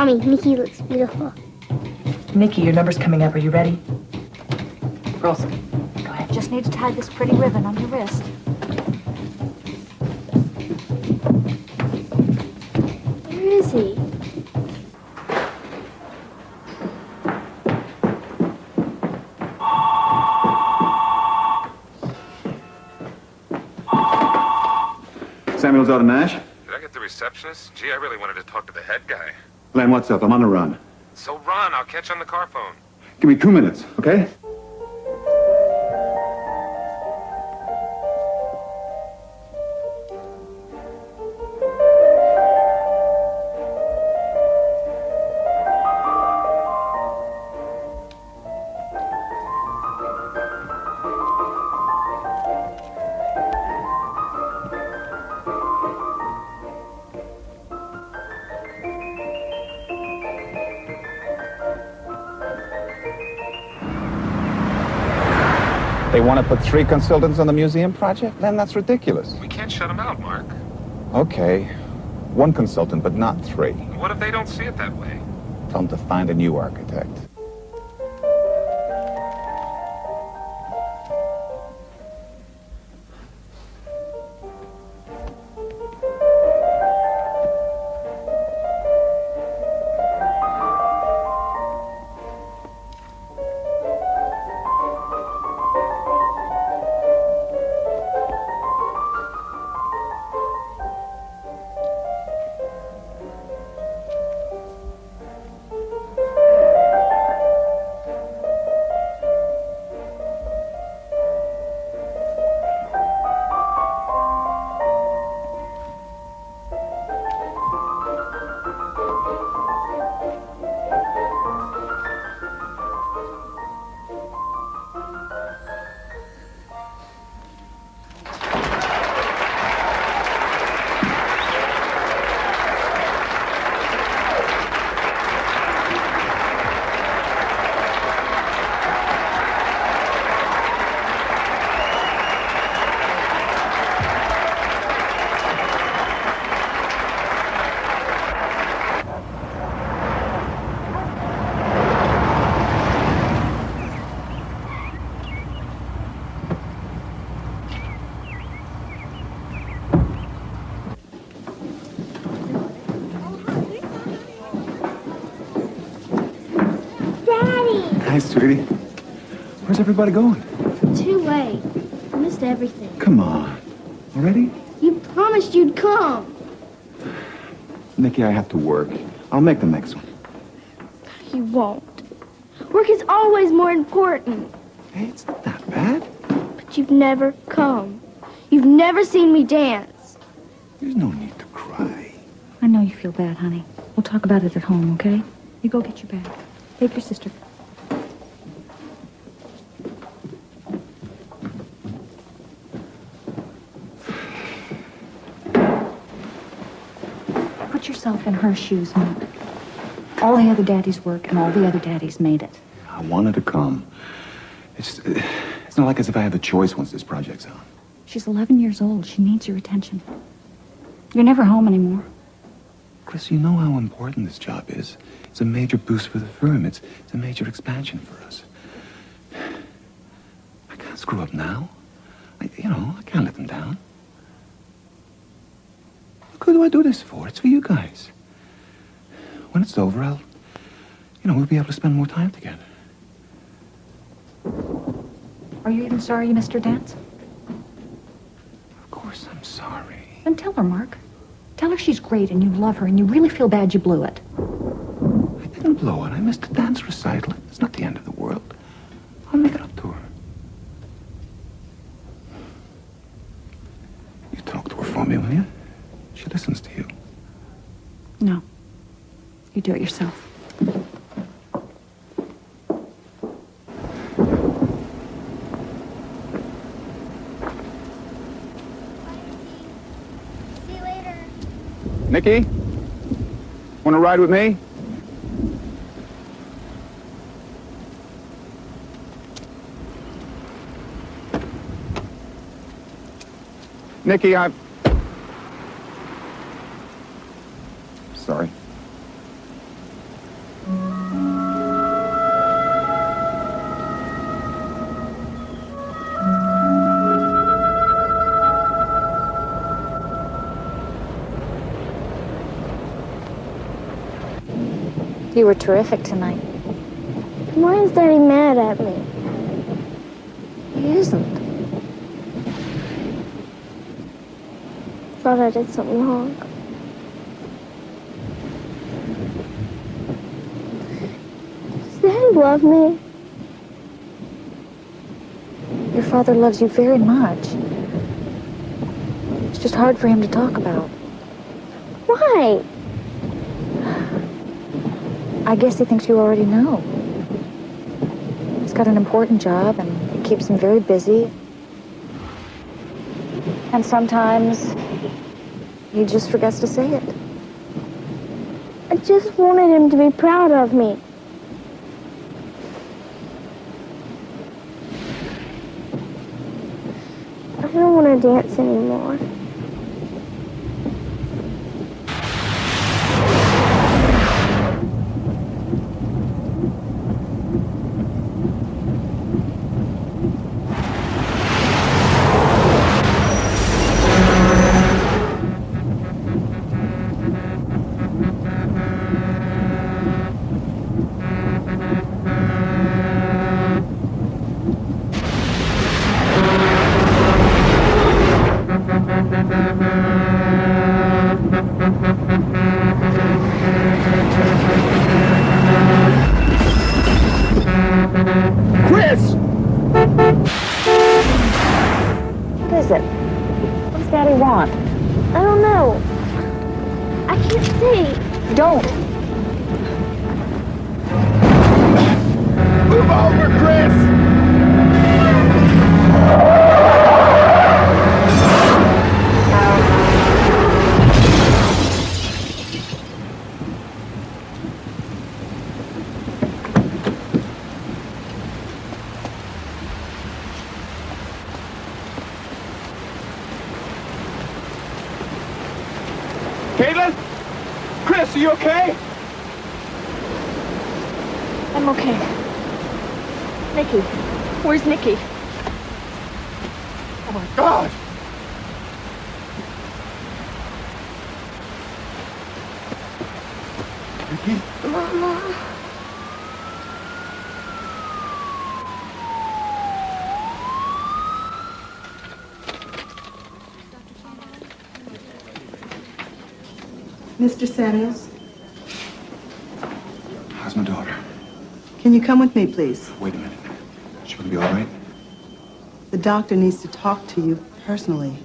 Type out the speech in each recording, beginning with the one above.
Mommy, Nikki looks beautiful. Nikki, your number's coming up. Are you ready? Girls, go ahead. Just need to tie this pretty ribbon on your wrist. Where is he? Samuel's out of Nash? Did I get the receptionist? Gee, I really wanted to talk to the head guy. Len, what's up? I'm on the run. So run, I'll catch you on the car phone. Give me 2 minutes, okay? They want to put 3 consultants on the museum project? Then that's ridiculous. We can't shut them out, Mark. Okay, 1 consultant, but not 3. What if they don't see it that way? Tell them to find a new architect. Hi, sweetie. Where's everybody going? Too late. I missed everything. Come on. Already? You promised you'd come. Nikki, I have to work. I'll make the next one. You won't. Work is always more important. Hey, it's not that bad. But you've never come. You've never seen me dance. There's no need to cry. I know you feel bad, honey. We'll talk about it at home, okay? You go get your bag. Take your sister. Put yourself in her shoes, Mark. All the other daddies work, and all the other daddies made it. I wanted to come. It's not like as if I have a choice once this project's on. She's 11 years old. She needs your attention. You're never home anymore. Chris, you know how important this job is. It's a major boost for the firm. It's a major expansion for us. I can't screw up now. I can't let them down. What do I do this for? It's for you guys. When it's over, we'll be able to spend more time together. Are you even sorry you missed her dance? Of course I'm sorry. Then tell her, Mark. Tell her she's great and you love her and you really feel bad you blew it. I didn't blow it. I missed the dance recital. It's not the end of the world. I'll make it up to her. You talk to her for me, will you? She listens to you. No. You do it yourself. See you later. Nikki? Want to ride with me? Nikki, Sorry. You were terrific tonight. Why is Daddy mad at me? He isn't. Thought I did something wrong. Does Daddy love me? Your father loves you very much. It's just hard for him to talk about. Why? I guess he thinks you already know. He's got an important job, and it keeps him very busy. And sometimes he just forgets to say it. I just wanted him to be proud of me. I don't want to dance anymore. Daddy want? I don't know. I can't see. Don't. Move over, Chris! Caitlin? Chris, are you okay? I'm okay. Nikki. Where's Nikki? Oh, my God! Nikki? Mama. Mr. Samuels, How's my daughter? can you come with me, please? Wait a minute. She gonna be all right? The doctor needs to talk to you personally.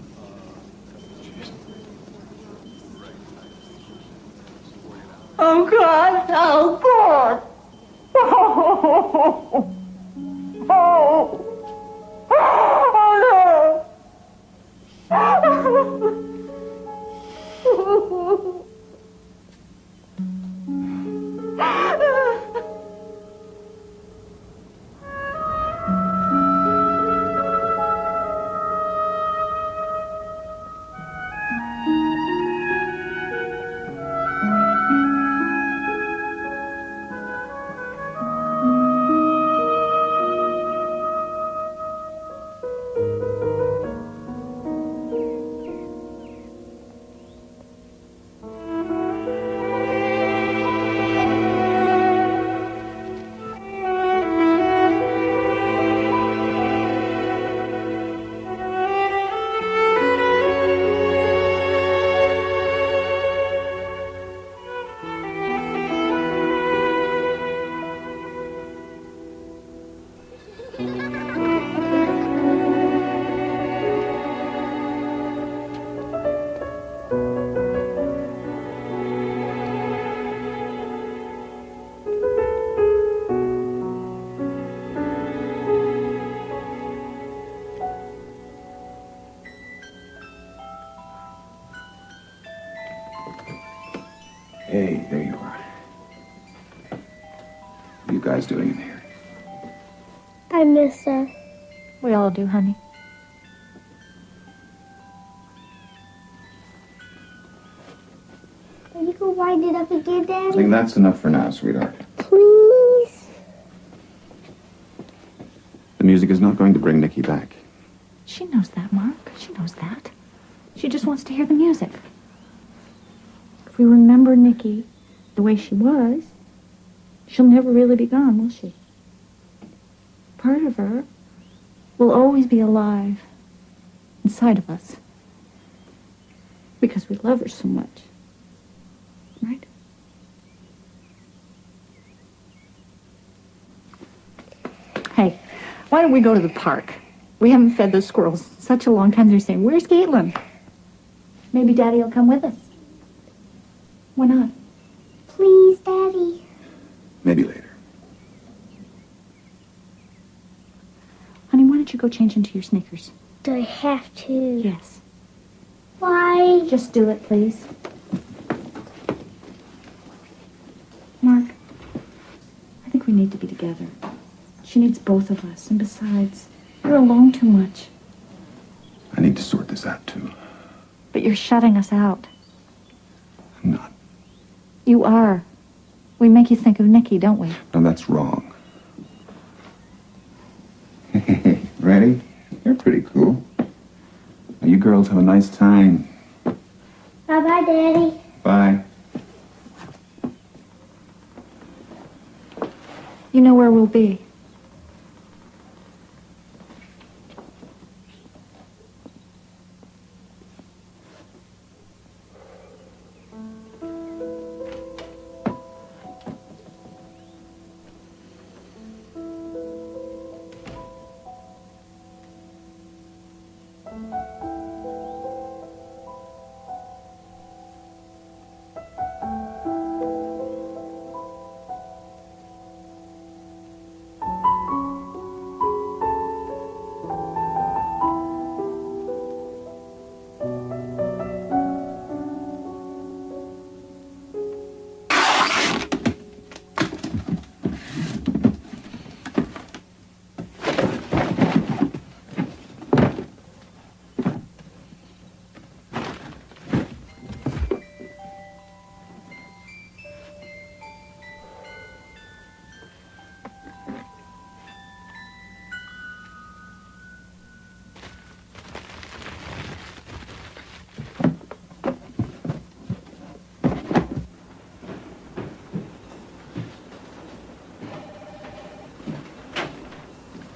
Jeez. Oh, God. Oh, God. Oh. Oh. Oh, no. Hey, there you are. What are you guys doing in here? I miss her. We all do, honey. Will you go wind it up again, I Daddy? think that's enough for now, sweetheart. Please? The music is not going to bring Nikki back. She knows that, Mark. She knows that. She just wants to hear the music. If we remember Nikki the way she was, she'll never really be gone, will she? Part of her will always be alive inside of us because we love her so much. Right? Hey, why don't we go to the park? We haven't fed those squirrels in such a long time. They're saying, "Where's Caitlin?" Maybe Daddy will come with us. Why not? Please, Daddy. Maybe later. Honey, why don't you go change into your sneakers? Do I have to? Yes. Why? Just do it, please. Mark, I think we need to be together. She needs both of us. And besides, you're alone too much. I need to sort this out, too. But you're shutting us out. I'm not. You are. We make you think of Nikki, don't we? No, that's wrong. Ready? You're pretty cool. Now, you girls have a nice time. Bye-bye, Daddy. Bye. You know where we'll be.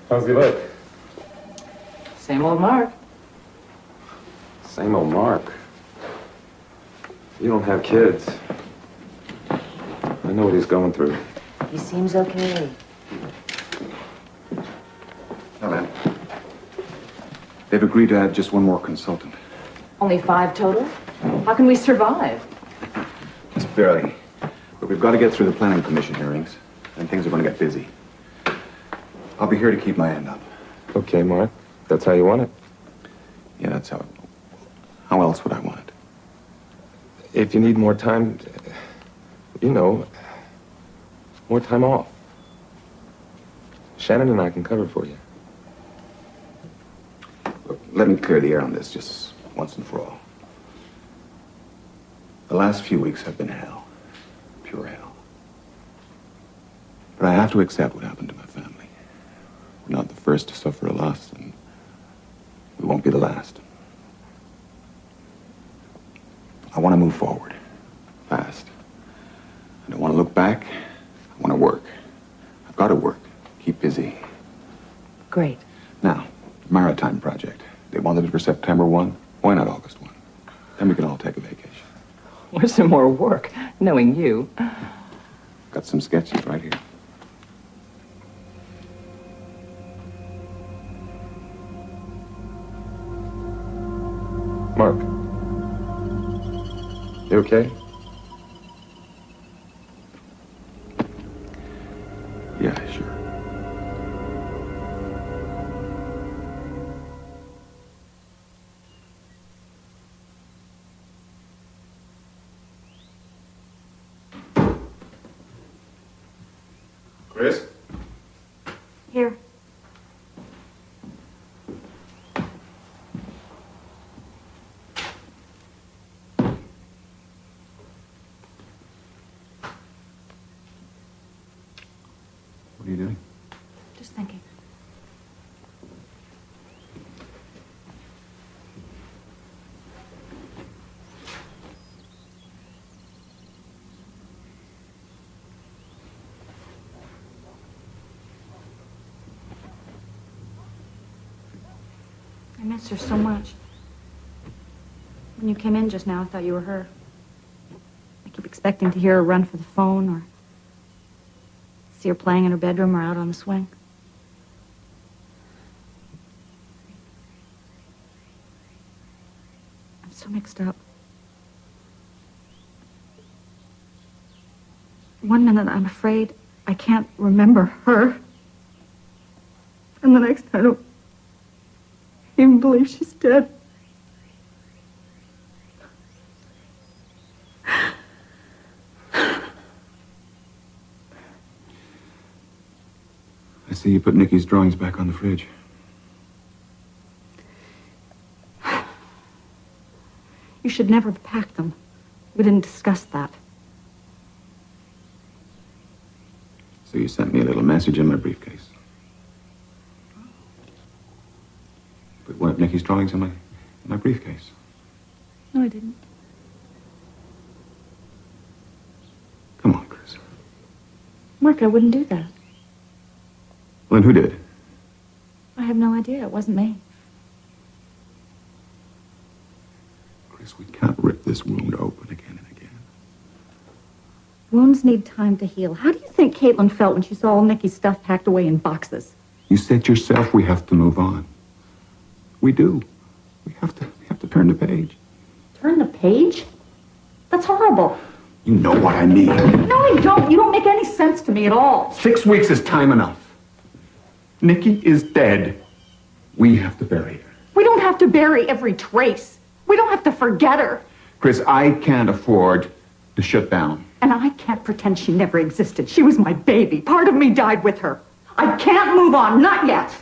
How's he look? Same old Mark. Same old Mark. You don't have kids. I know what he's going through. He seems okay. Now, then. They've agreed to add just one more consultant. Only 5 total? How can we survive? Just barely. But we've got to get through the planning commission hearings, and things are going to get busy. I'll be here to keep my end up. Okay, Mark. That's how you want it. Yeah, that's how. How else would I want it? If you need more time, you know, more time off. Shannon and I can cover for you. Look, let me clear the air on this just once and for all. The last few weeks have been hell. Pure hell. But I have to accept what happened to my family. We're not the first to suffer a loss, and we won't be the last. I want to move forward, fast. I don't want to look back. I want to work. I've got to work. Keep busy. Great. Now, Maritime Project. They wanted it for September 1. Why not August 1? Then we can all take a vacation. Where's some more work, knowing you? Got some sketches right here. Mark. You okay? Yeah, sure. Chris? Here. What are you doing? Just thinking. miss her so much. When you came in just now, I thought you were her. I keep expecting to hear her run for the phone or see her playing in her bedroom or out on the swing. I'm so mixed up. One minute I'm afraid I can't remember her. And the next I don't even believe she's dead. I see you put Nikki's drawings back on the fridge. You should never have packed them. We didn't discuss that. So you sent me a little message in my briefcase. Put one of Nikki's drawings in my briefcase. No, I didn't. Come on, Chris. Mark, I wouldn't do that. Well, then who did? I have no idea. It wasn't me. Chris, we can't rip this wound open again and again. Wounds need time to heal. How do you think Caitlin felt when she saw all Nikki's stuff packed away in boxes? You said yourself we have to move on. We do. We have to turn the page. Turn the page? That's horrible. You know what I mean. No, I don't. You don't make any sense to me at all. 6 weeks is time enough. Nikki is dead. We have to bury her. We don't have to bury every trace. We don't have to forget her. Chris, I can't afford to shut down. And I can't pretend she never existed. She was my baby. Part of me died with her. I can't move on. Not yet.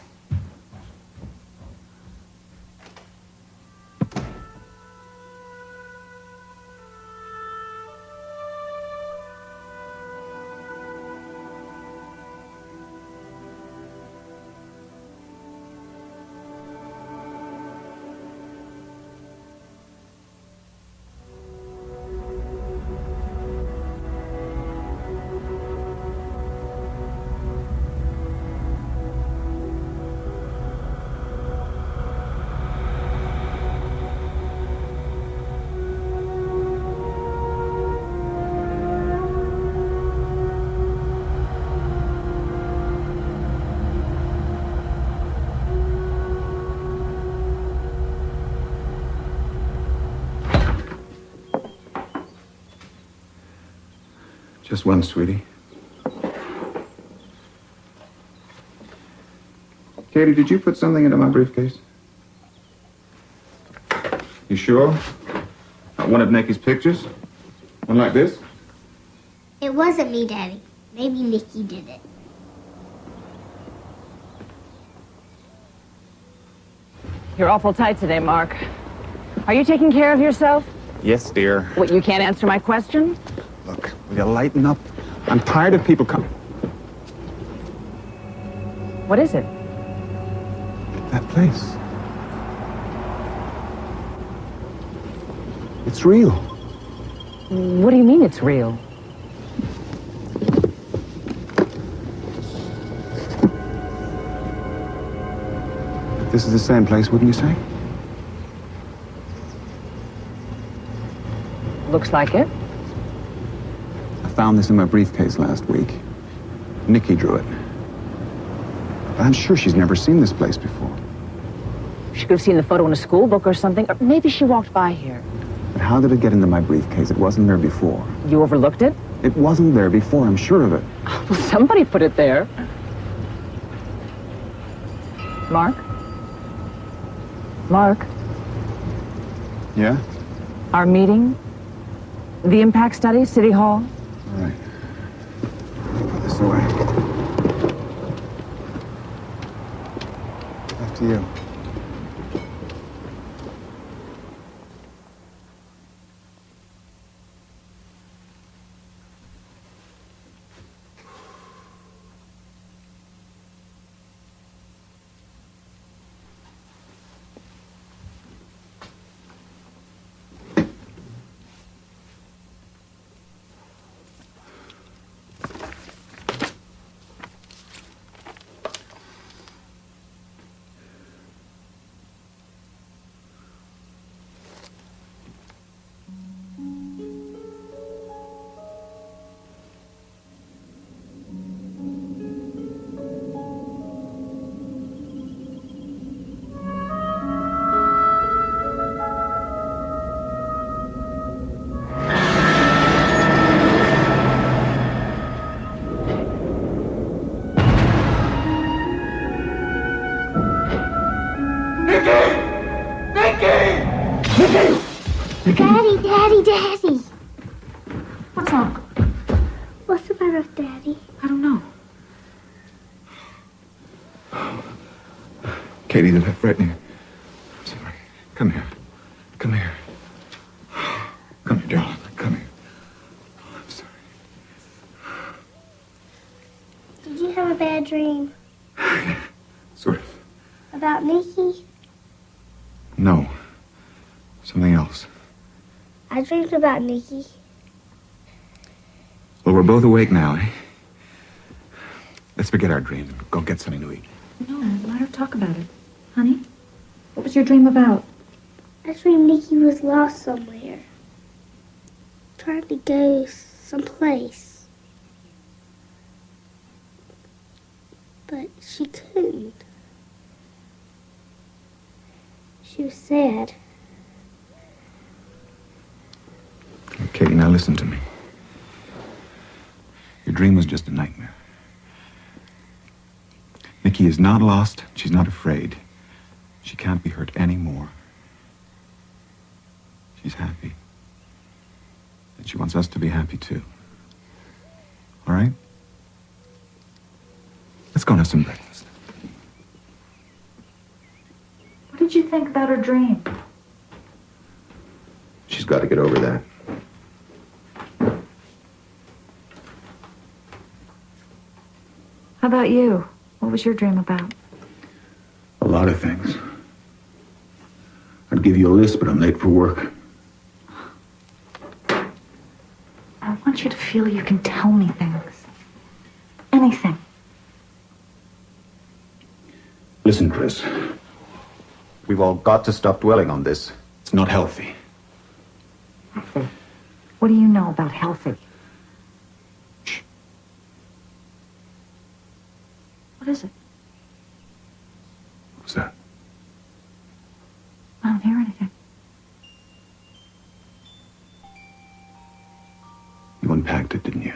Just one, sweetie. Katie, did you put something into my briefcase? You sure? Not one of Nikki's pictures? One like this? It wasn't me, Daddy. Maybe Nikki did it. You're awful tight today, Mark. Are you taking care of yourself? Yes, dear. What, you can't answer my question? Look, will you lighten up? I'm tired of people coming. What is it? That place. It's real. What do you mean it's real? This is the same place, wouldn't you say? Looks like it. I found this in my briefcase last week. Nikki drew it. But I'm sure she's never seen this place before. She could have seen the photo in a school book or something. Or maybe she walked by here. But how did it get into my briefcase? It wasn't there before. You overlooked it? It wasn't there before, I'm sure of it. Well, somebody put it there. Mark? Mark? Yeah? Our meeting? The impact study, City Hall? All right. Put this away. Back to you. Daddy. What's wrong? What's the matter with Daddy? I don't know. Katie, did I threaten you? I'm sorry. Come here. Come here. Come here, darling. Come here. Oh, I'm sorry. Did you have a bad dream? Sort of. About Nikki? No. Something else. I dreamed about Nikki. Well, we're both awake now, eh? Let's forget our dreams and go get something to eat. No, let her talk about it. Honey, what was your dream about? I dreamed Nikki was lost somewhere. Trying to go someplace. But she couldn't. She was sad. Katie, now listen to me. Your dream was just a nightmare. Nikki is not lost. She's not afraid. She can't be hurt anymore. She's happy. And she wants us to be happy, too. All right? Let's go and have some breakfast. What did you think about her dream? She's got to get over that. How about you? What was your dream about? A lot of things. I'd give you a list, but I'm late for work. I want you to feel you can tell me things. Anything. Listen, Chris. We've all got to stop dwelling on this. It's not healthy. Healthy? What do you know about healthy? Shh. What is it? What was that? I don't hear anything. You unpacked it, didn't you?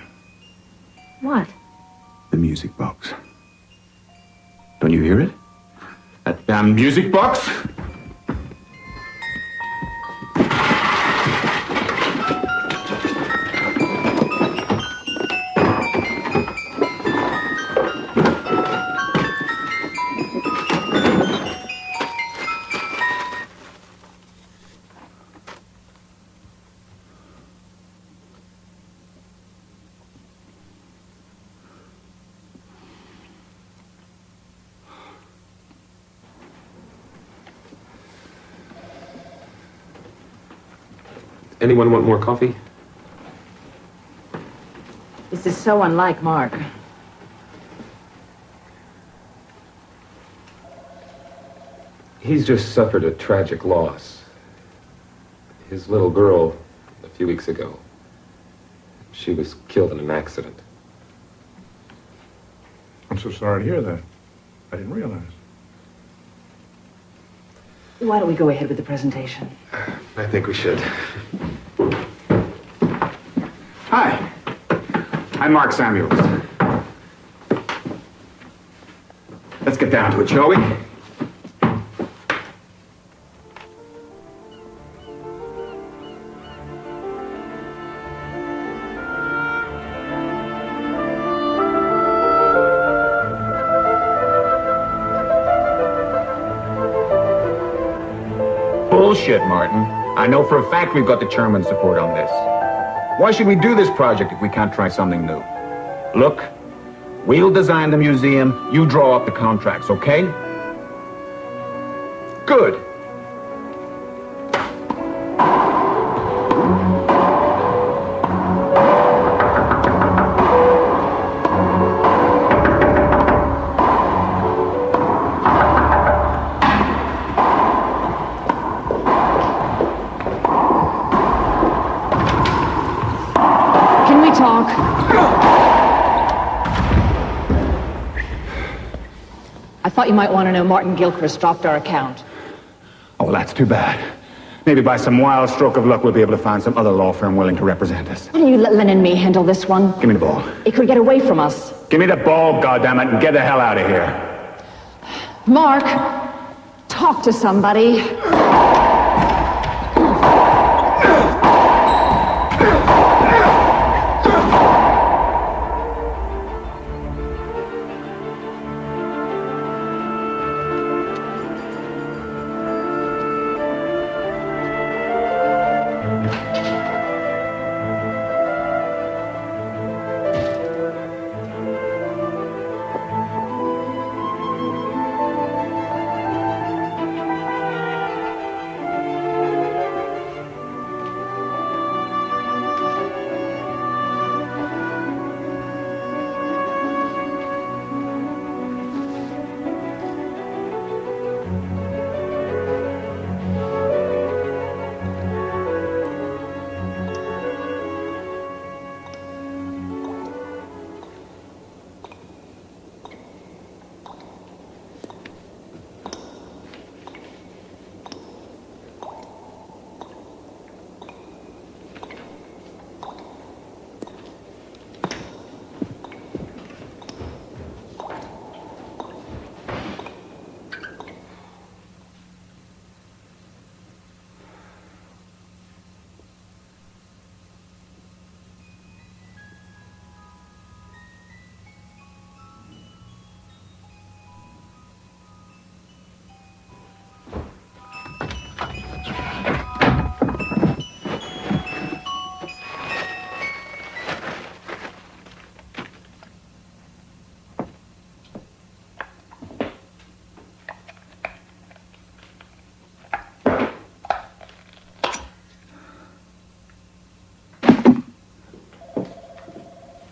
What? The music box. Don't you hear it? That damn music box? Anyone want more coffee? This is so unlike Mark. He's just suffered a tragic loss. His little girl, a few weeks ago, she was killed in an accident. I'm so sorry to hear that. I didn't realize. Why don't we go ahead with the presentation? I think we should. Hi. I'm Mark Samuels. Let's get down to it, shall we? Bullshit, Martin. I know for a fact we've got the chairman's support on this. Why should we do this project if we can't try something new? Look, we'll design the museum, you draw up the contracts, okay? Good. I thought you might want to know Martin Gilchrist dropped our account. Oh, well, that's too bad. Maybe by some wild stroke of luck, we'll be able to find some other law firm willing to represent us. Why don't you let Len and me handle this one? Give me the ball. It could get away from us. Give me the ball, goddammit, and get the hell out of here. Mark, talk. talk to somebody.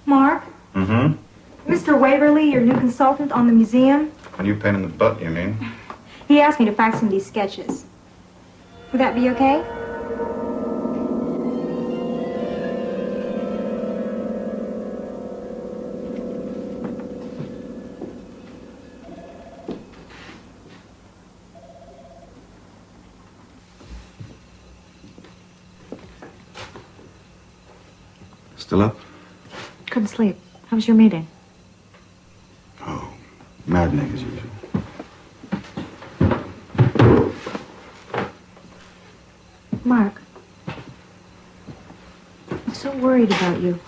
Mark? Mm-hmm. Mr. Waverly, your new consultant on the museum? A new pain in the butt, you mean? He asked me to fax him these sketches. Would that be okay? Still up? Couldn't sleep. How was your meeting? Oh, maddening as usual. Mark, I'm so worried about you.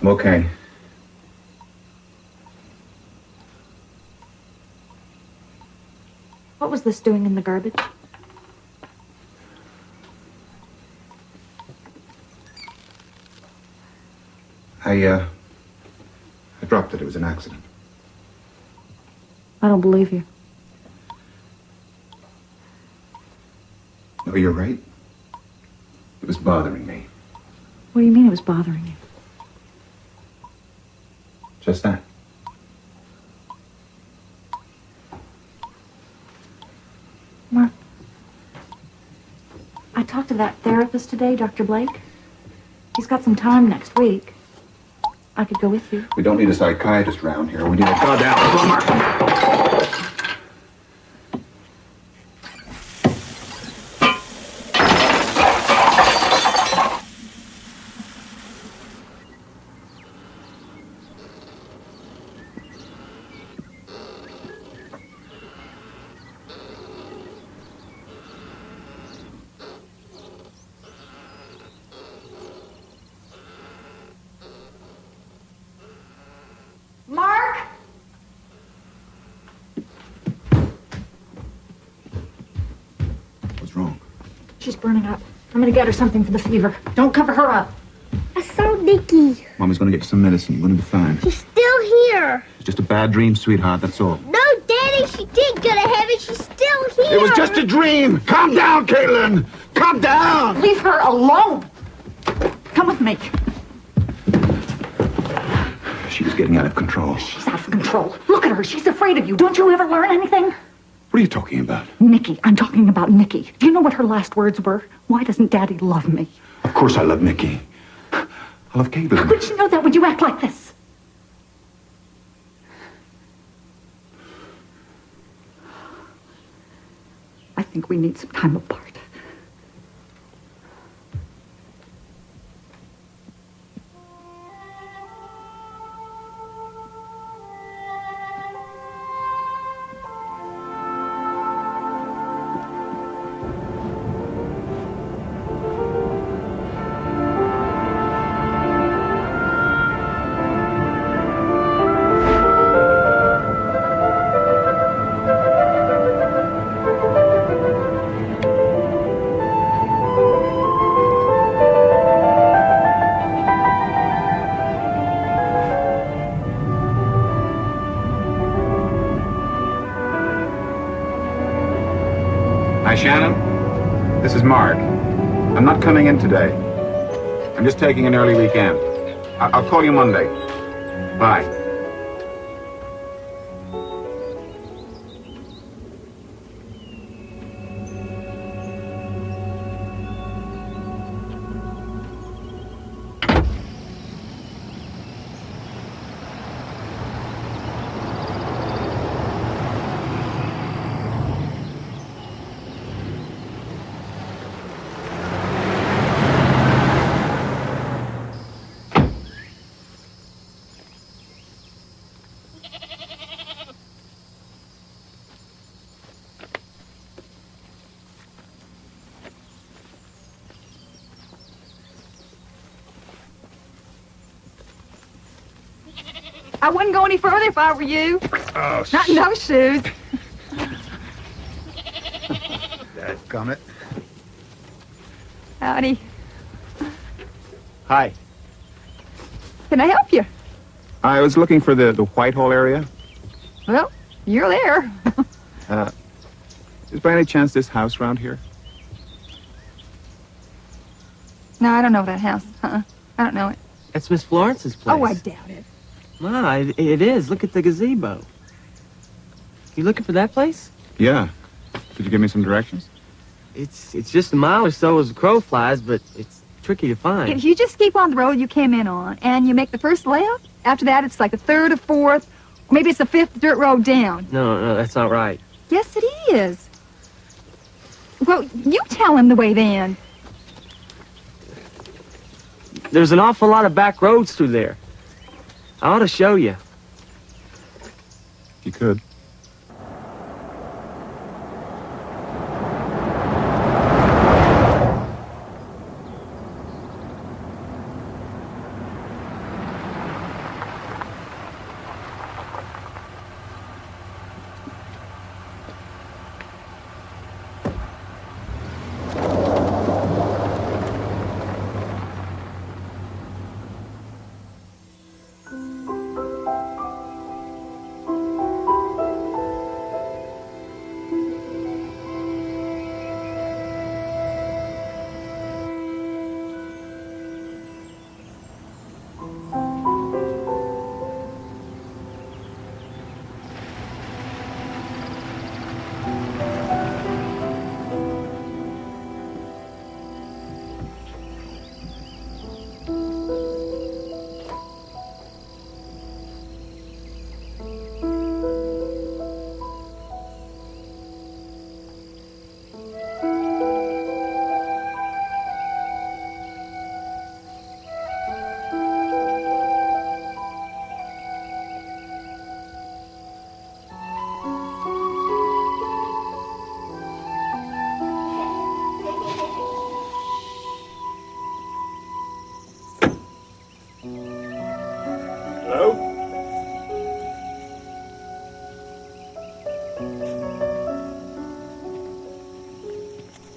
I'm okay. What was this doing in the garbage? I dropped it. It was an accident. I don't believe you. No, you're right. It was bothering me. What do you mean it was bothering you? Just that. Mark, I talked to that therapist today, Dr. Blake. He's got some time next week. I could go with you. We don't need a psychiatrist around here. We need a goddamn plumber. Mark! What's wrong? She's burning up. I'm gonna get her something for the fever. Don't cover her up. I saw Nikki. Mommy's gonna get you some medicine. You're gonna be fine. She's still here. It's just a bad dream, sweetheart. That's all. No, Daddy, she did go to heaven. She's still here. It was just a dream. Calm down, Caitlin. Calm down. Leave her alone. Come with me. She was getting out of control. She's out of control. Look at her. She's afraid of you. Don't you ever learn anything? What are you talking about? Nikki. I'm talking about Nikki. Do you know what her last words were? Why doesn't Daddy love me? Of course I love Nikki. I love Caitlin. How could you know that when you act like this? I think we need some time apart. Hi, Shannon. This is Mark. I'm not coming in today. I'm just taking an early weekend. I'll call you Monday. Bye. I wouldn't go any further if I were you. Oh, Not in those shoes. Dadgummit. Howdy. Hi. Can I help you? I was looking for the Whitehall area. Well, you're there. Is by any chance this house around here? No, I don't know that house. I don't know it. That's Miss Florence's place. Oh, I doubt it. Ma, it is. Look at the gazebo. You looking for that place? Yeah. Could you give me some directions? It's just a mile or so as the crow flies, but it's tricky to find. If you just keep on the road you came in on, and you make the first left, after that it's like the third or fourth, or maybe it's the fifth dirt road down. No, that's not right. Yes, it is. Well, you tell him the way then. There's an awful lot of back roads through there. I ought to show you. You could.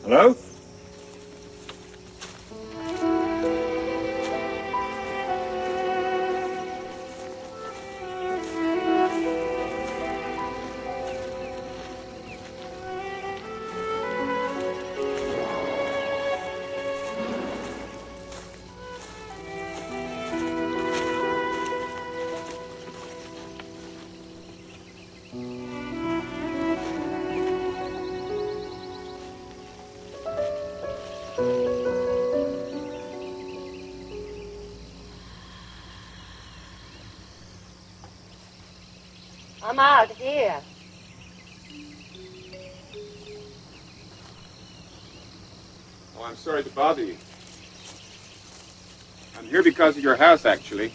Hello? I'm out here. Oh, I'm sorry to bother you. I'm here because of your house, actually.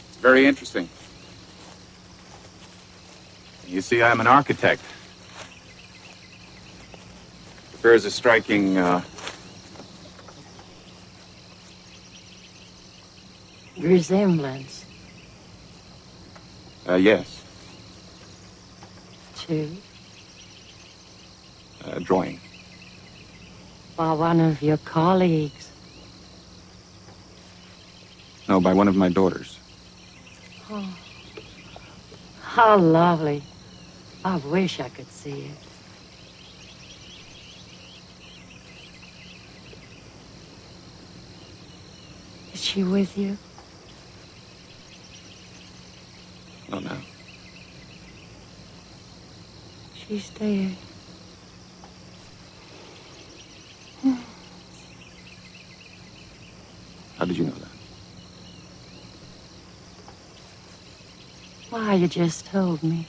It's very interesting. You see, I'm an architect. It bears a striking, Resemblance yes, to drawing. by one of your colleagues. No, by one of my daughters. Oh, how lovely. I wish I could see it. she with you? Not now. She's dead. How did you know that? Why, you just told me.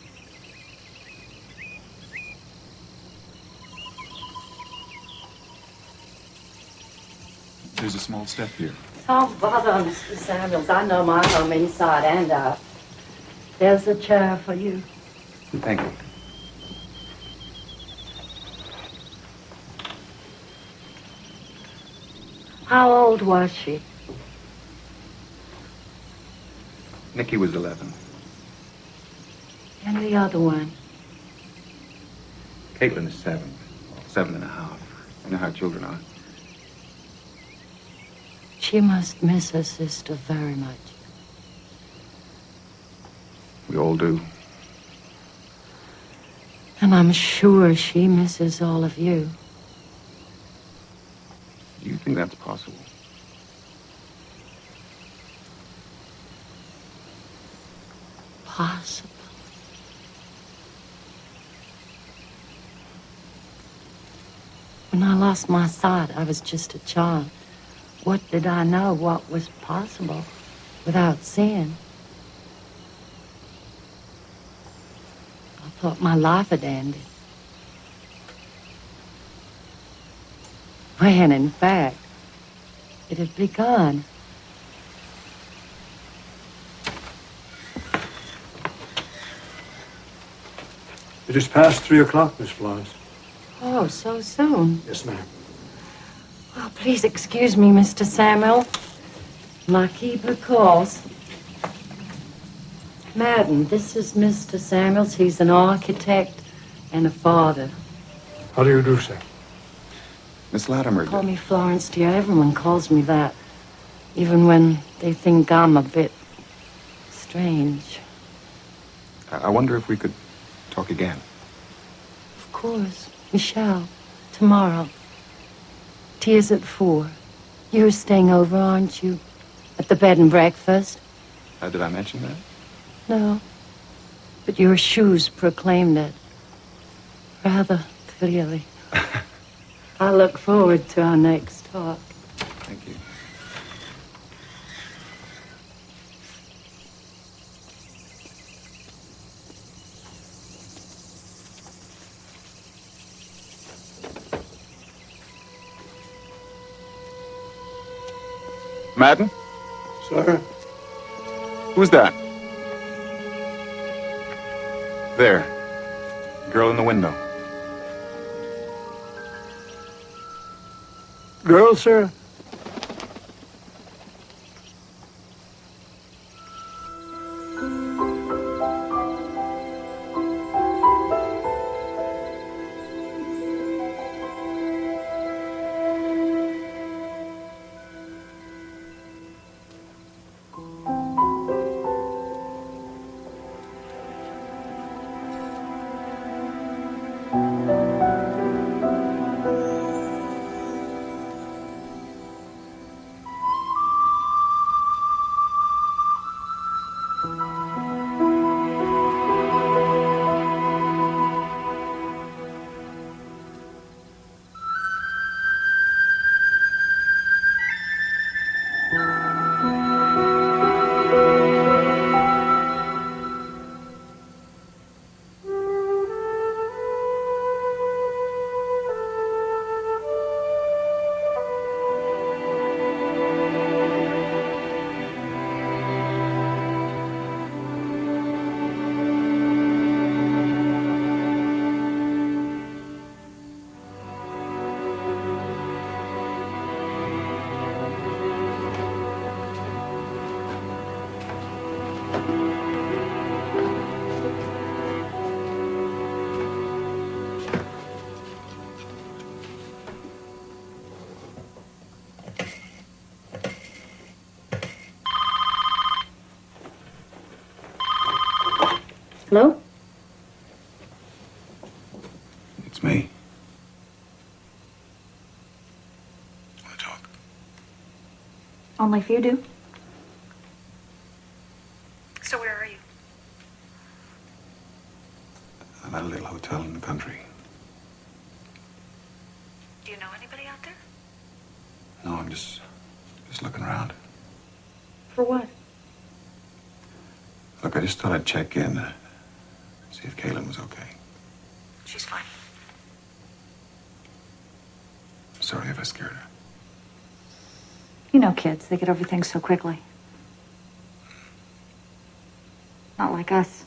There's a small step here. Don't bother, Mr. Samuels. I know my home inside and out. There's a chair for you. Thank you. How old was she? Nikki was 11. And the other one? Caitlin is 7. 7.5. You know how children are. She must miss her sister very much. We all do. And I'm sure she misses all of you. Do you think that's possible? Possible. When I lost my sight, I was just a child. What did I know what was possible without seeing? I thought my life had ended. When, in fact, it had begun. It is past 3 o'clock, Miss Florence. Oh, so soon? Yes, ma'am. Oh, please excuse me, Mr. Samuel. My keeper calls. Madden, this is Mr. Samuels. He's an architect and a father. How do you do, sir? Miss Latimer. Call me Florence, dear. Everyone calls me that. Even when they think I'm a bit strange. I wonder if we could talk again. Of course. We shall. Tomorrow. Tea is at 4. You're staying over, aren't you? At the bed and breakfast? Did I mention that? No. But your shoes proclaimed it. Rather clearly. I look forward to our next talk. Thank you. Madden? Sir? Who's that? There. Girl in the window. Girl, sir? Hello? It's me. Want to talk? lonely if you do. So where are you? I'm at a little hotel in the country. Do you know anybody out there? No, I'm just looking around. For what? Look, I just thought I'd check in, see if Kaylin was okay. She's fine. Sorry if I scared her. You know kids, they get over things so quickly. Not like us.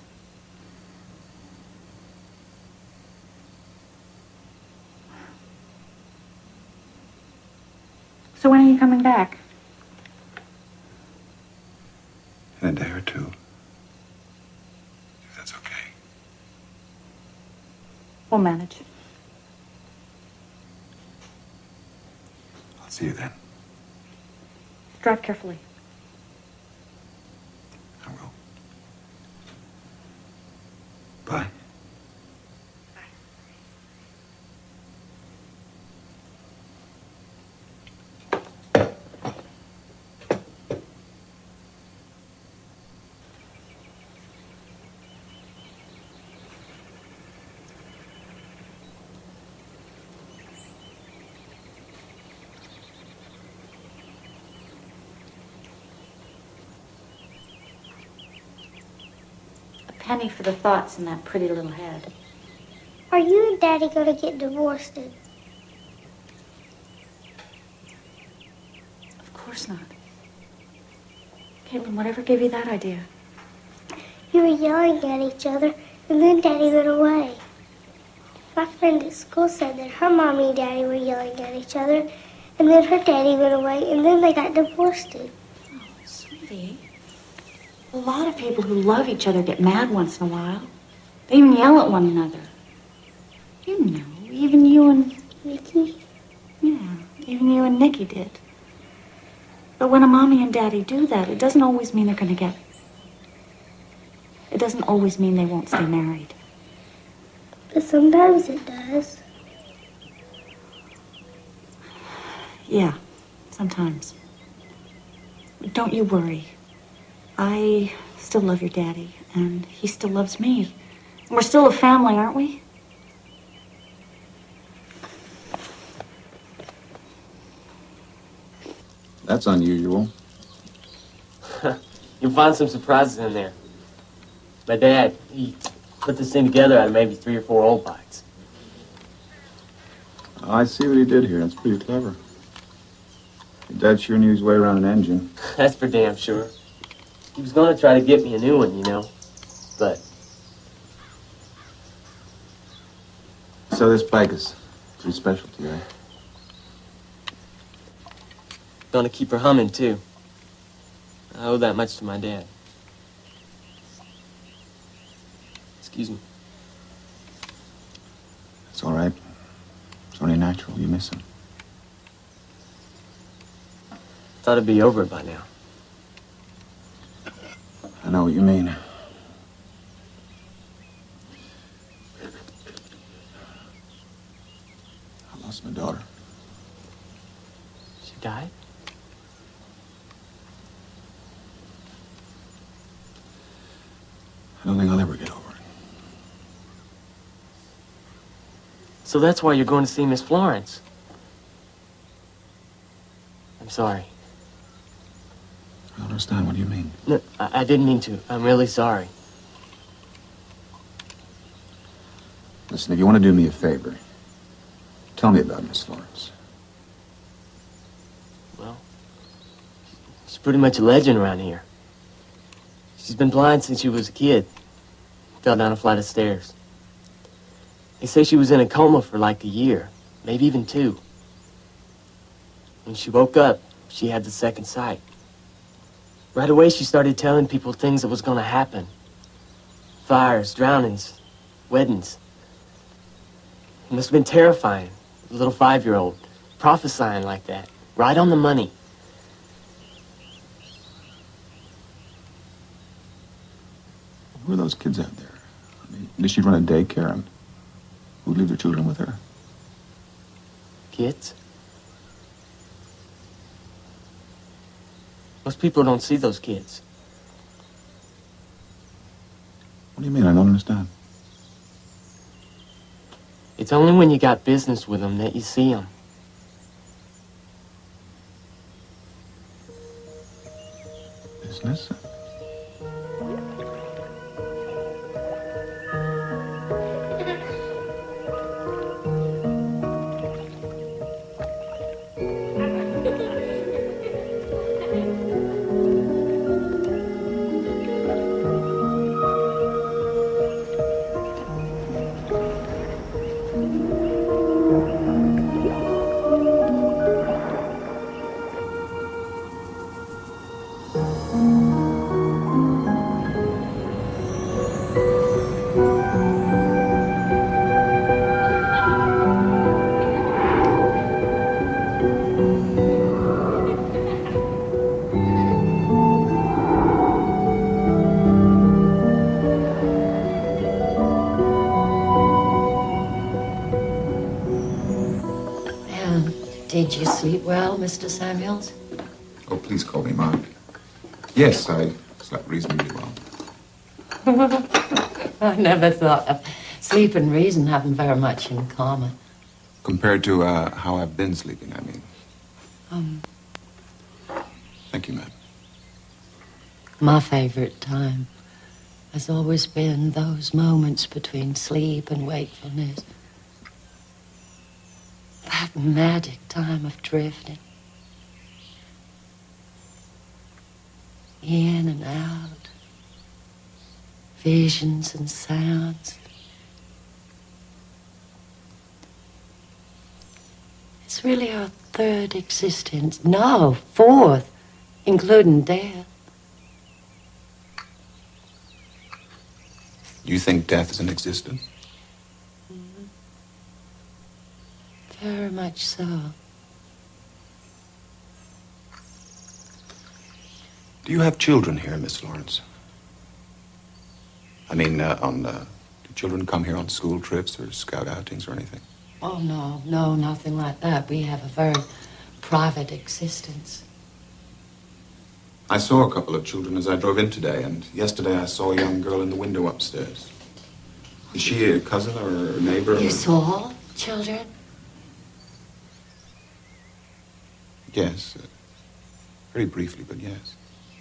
So when are you coming back? In a day or two. If that's okay. We'll manage. I'll see you then. Drive carefully. I will. Bye. Penny for the thoughts in that pretty little head. Are you and Daddy gonna get divorced then? Of course not. Caitlin, whatever gave you that idea? You were yelling at each other, and then Daddy went away. My friend at school said that her mommy and Daddy were yelling at each other, and then her daddy went away, and then they got divorced. Oh, sweetie. A lot of people who love each other get mad once in a while. They even yell at one another. You know, even you and... Nikki? Yeah, even you and Nikki did. But when a mommy and daddy do that, it doesn't always mean they're going to get... It doesn't always mean they won't stay married. But sometimes it does. Yeah, sometimes. But don't you worry. I still love your daddy, and he still loves me. And we're still a family, aren't we? That's unusual. You'll find some surprises in there. My dad, he put this thing together out of maybe 3 or 4 old bikes. Oh, I see what he did here. That's pretty clever. Your dad sure knew his way around an engine. That's for damn sure. He was going to try to get me a new one, you know, but... So this bike is pretty special to you, eh? Gonna keep her humming, too. I owe that much to my dad. Excuse me. It's all right. It's only natural. You miss him. Thought it'd be over by now. I know what you mean. I lost my daughter. She died? I don't think I'll ever get over it. So that's why you're going to see Miss Florence. I'm sorry. I don't understand. What do you mean? No, I didn't mean to. I'm really sorry. Listen, if you want to do me a favor, tell me about Miss Florence. Well, she's pretty much a legend around here. She's been blind since she was a kid. Fell down a flight of stairs. They say she was in a coma for like a year, maybe even 2. When she woke up, she had the second sight. Right away, she started telling people things that was going to happen. Fires, drownings, weddings. It must have been terrifying. A little 5-year-old prophesying like that, right on the money. Who are those kids out there? I mean, did she run a daycare? And who'd leave their children with her? Kids? Most people don't see those kids. What do you mean? I don't understand. It's only when you got business with them that you see them. Business? Did you sleep well, Mr. Samuels? Oh, please call me Mark. Yes, I slept reasonably well. I never thought of sleep and reason having very much in common. Compared to how I've been sleeping, I mean. Thank you, ma'am. My favorite time has always been those moments between sleep and wakefulness. That magic time of drifting. In and out. Visions and sounds. It's really our third existence. No, fourth, including death. You think death is an existence? Very much so. Do you have children here, Miss Florence? I mean, do children come here on school trips or scout outings or anything? Oh, no, nothing like that. We have a very private existence. I saw a couple of children as I drove in today, and yesterday I saw a young girl in the window upstairs. Is she a cousin or a neighbor? You saw children? Yes. Very briefly, but yes.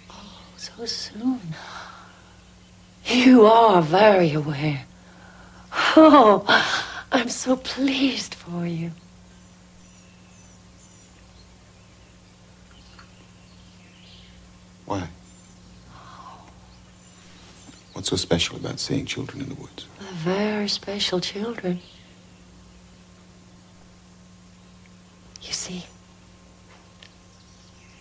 Oh, so soon. You are very aware. Oh, I'm so pleased for you. Why? What's so special about seeing children in the woods? They're very special children. You see,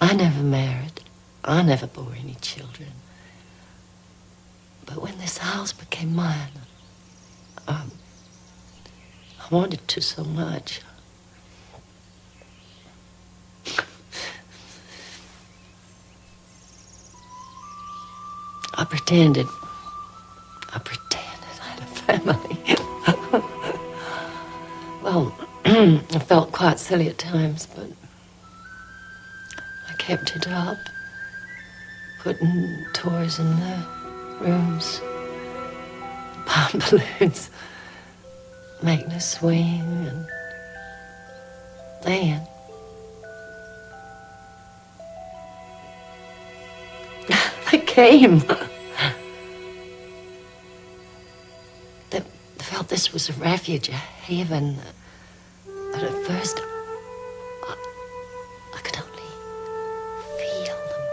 I never married. I never bore any children. But when this house became mine, I wanted to so much. I pretended I had a family. Well, I felt quite silly at times, but I kept it up, putting toys in the rooms, palm balloons, making a swing, and then they came. They felt this was a refuge, a haven. But at first, I could only feel them.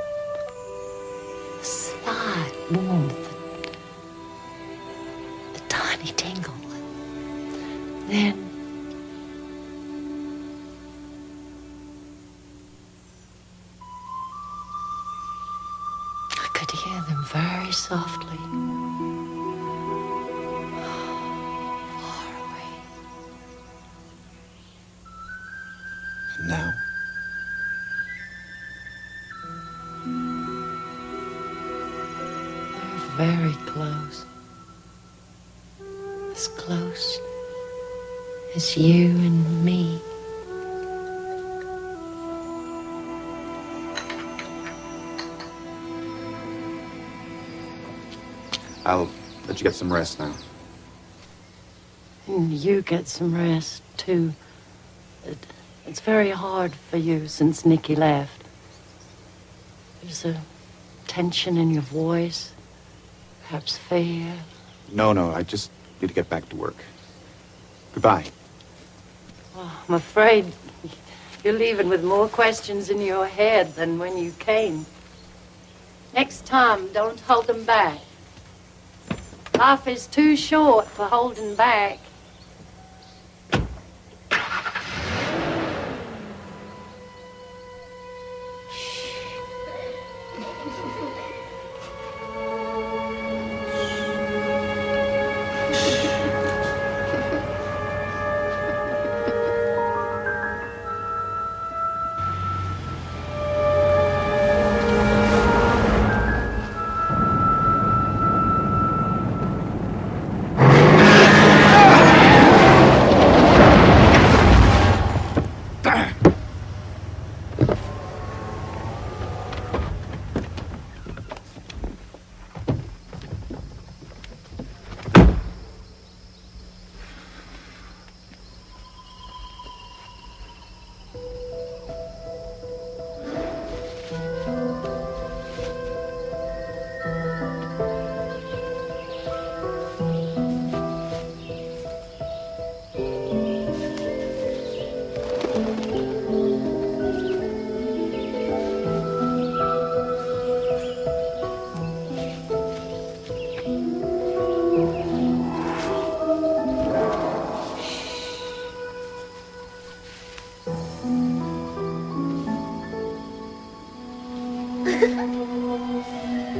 A slight warmth, a tiny tingle. Then I could hear them very softly. Now? They're very close. As close as you and me. I'll let you get some rest now. And you get some rest, too. It's very hard for you since Nikki left. There's a tension in your voice, perhaps fear. No, I just need to get back to work. Goodbye. Well, I'm afraid you're leaving with more questions in your head than when you came. Next time, don't hold them back. Life is too short for holding back.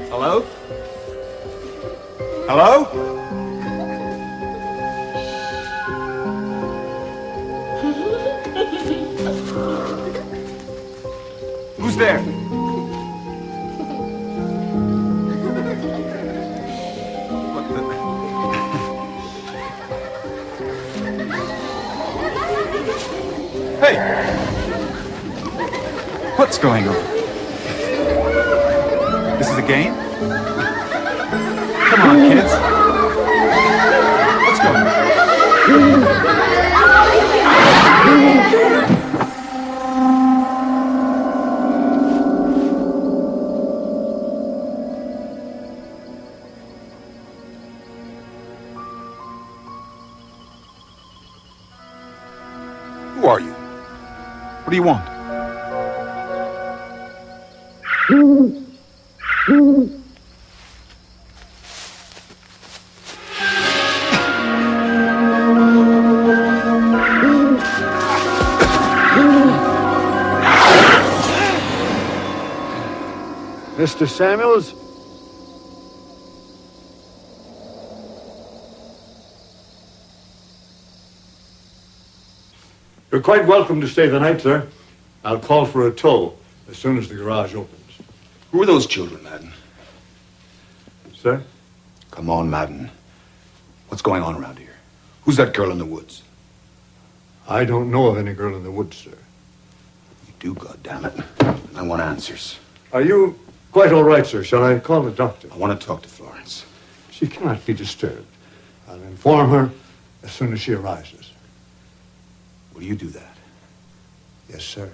Hello? Hello? Who's there? What the... Hey! What's going on? This is a game? Come on, kids. What's going on? Who are you? What do you want? Mr. Samuels? You're quite welcome to stay the night, sir. I'll call for a tow as soon as the garage opens. Who are those children, Madden? Sir? Come on, Madden. What's going on around here? Who's that girl in the woods? I don't know of any girl in the woods, sir. You do, goddammit. I want answers. Are you quite all right, sir? Shall I call the doctor? I want to talk to Florence. She cannot be disturbed. I'll inform her as soon as she arises. Will you do that? Yes, sir.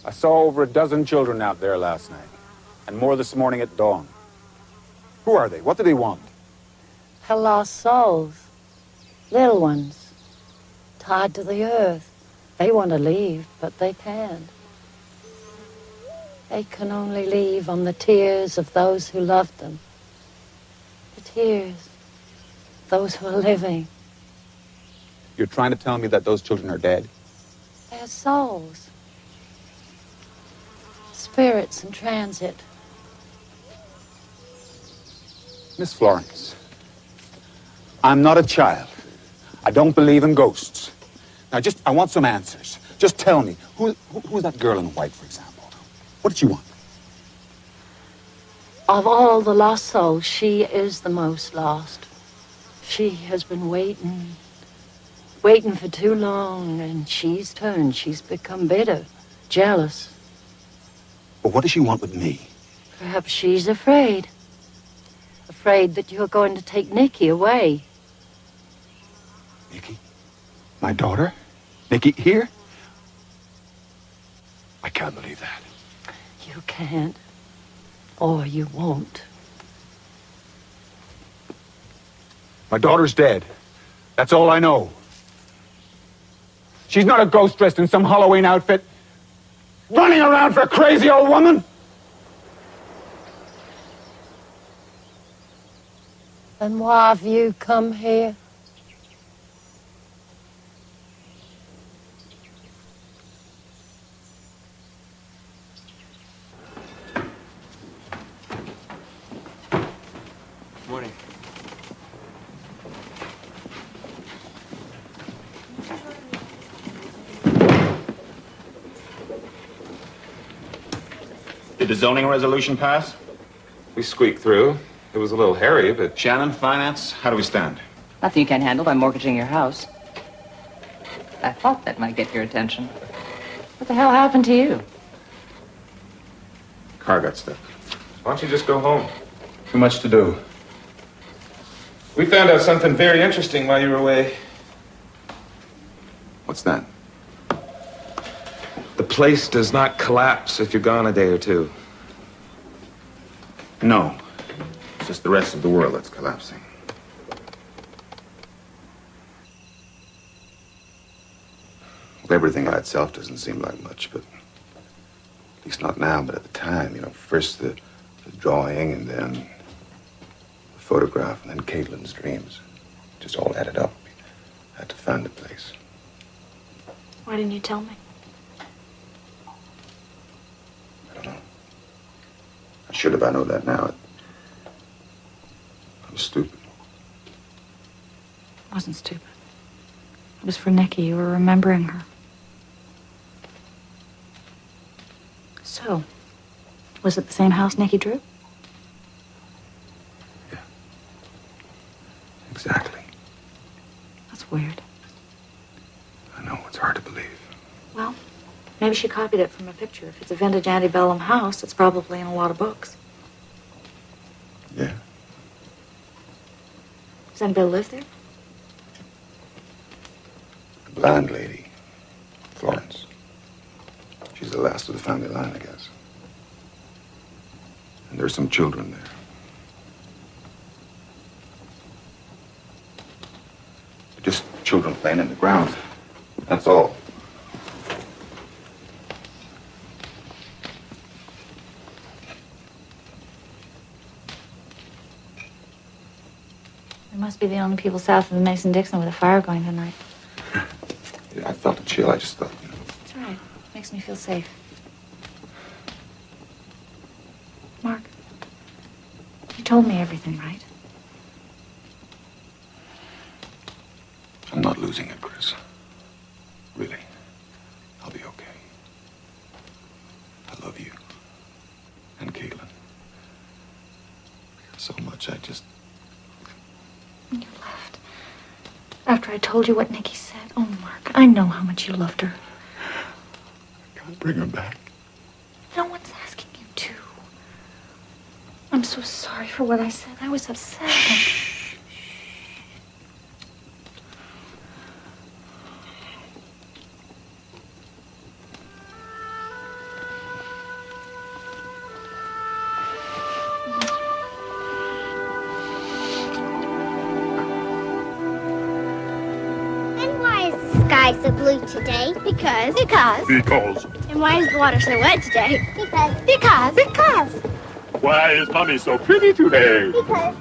I saw over a dozen children out there last night, and more this morning at dawn. Who are they? What do they want? Her lost souls. Little ones. Tied to the earth. They want to leave, but they can't. They can only leave on the tears of those who loved them. The tears of those who are living. You're trying to tell me that those children are dead? Their souls. Spirits in transit. Miss Florence, I'm not a child. I don't believe in ghosts. Now, I want some answers. Just tell me, who's that girl in white, for example? What did you want? Of all the lost souls, she is the most lost. She has been waiting for too long, and she's turned. She's become bitter, jealous. But what does she want with me? Perhaps she's afraid. Afraid that you're going to take Nikki away. Nikki? My daughter? Nikki here? I can't believe that. You can't. Or you won't. My daughter's dead. That's all I know. She's not a ghost dressed in some Halloween outfit, running around for a crazy old woman. Then why have you come here? Morning. Did the zoning resolution pass? We squeaked through. It was a little hairy, but... Shannon, finance, how do we stand? Nothing you can't handle by mortgaging your house. I thought that might get your attention. What the hell happened to you? Car got stuck. Why don't you just go home? Too much to do. We found out something very interesting while you were away. What's that? The place does not collapse if you're gone a day or two. No. It's just the rest of the world that's collapsing. Well, everything by itself doesn't seem like much, but at least not now, but at the time, you know, first the drawing and then the photograph and then Caitlin's dreams. Just all added up. I had to find the place. Why didn't you tell me? I don't know. I should have. I know that now. I was stupid. I wasn't stupid. It was for Nikki. You were remembering her. So, was it the same house Nikki drew? Yeah. Exactly. That's weird. I know. It's hard to believe. Well, maybe she copied it from a picture. If it's a vintage antebellum house, it's probably in a lot of books. Yeah. Does anybody live there? The blind lady, Florence. She's the last of the family line, I guess. And there's some children there. Just children playing in the ground. That's all. We must be the only people south of the Mason-Dixon with a fire going tonight. Yeah, I felt a chill. I just thought, you know. It's all right. Makes me feel safe. Mark, you told me everything, right? I'm not losing it, Chris. Really. I'll be okay. I love you. And Caitlin. So much, I just... You left. After I told you what Nikki said. Oh, Mark, I know how much you loved her. I can't bring her back. No one's asking you to. I'm so sorry for what I said. I was upset. sky so blue today? Because. Because. And why is the water so wet today? Because. Why is Mommy so pretty today? Because.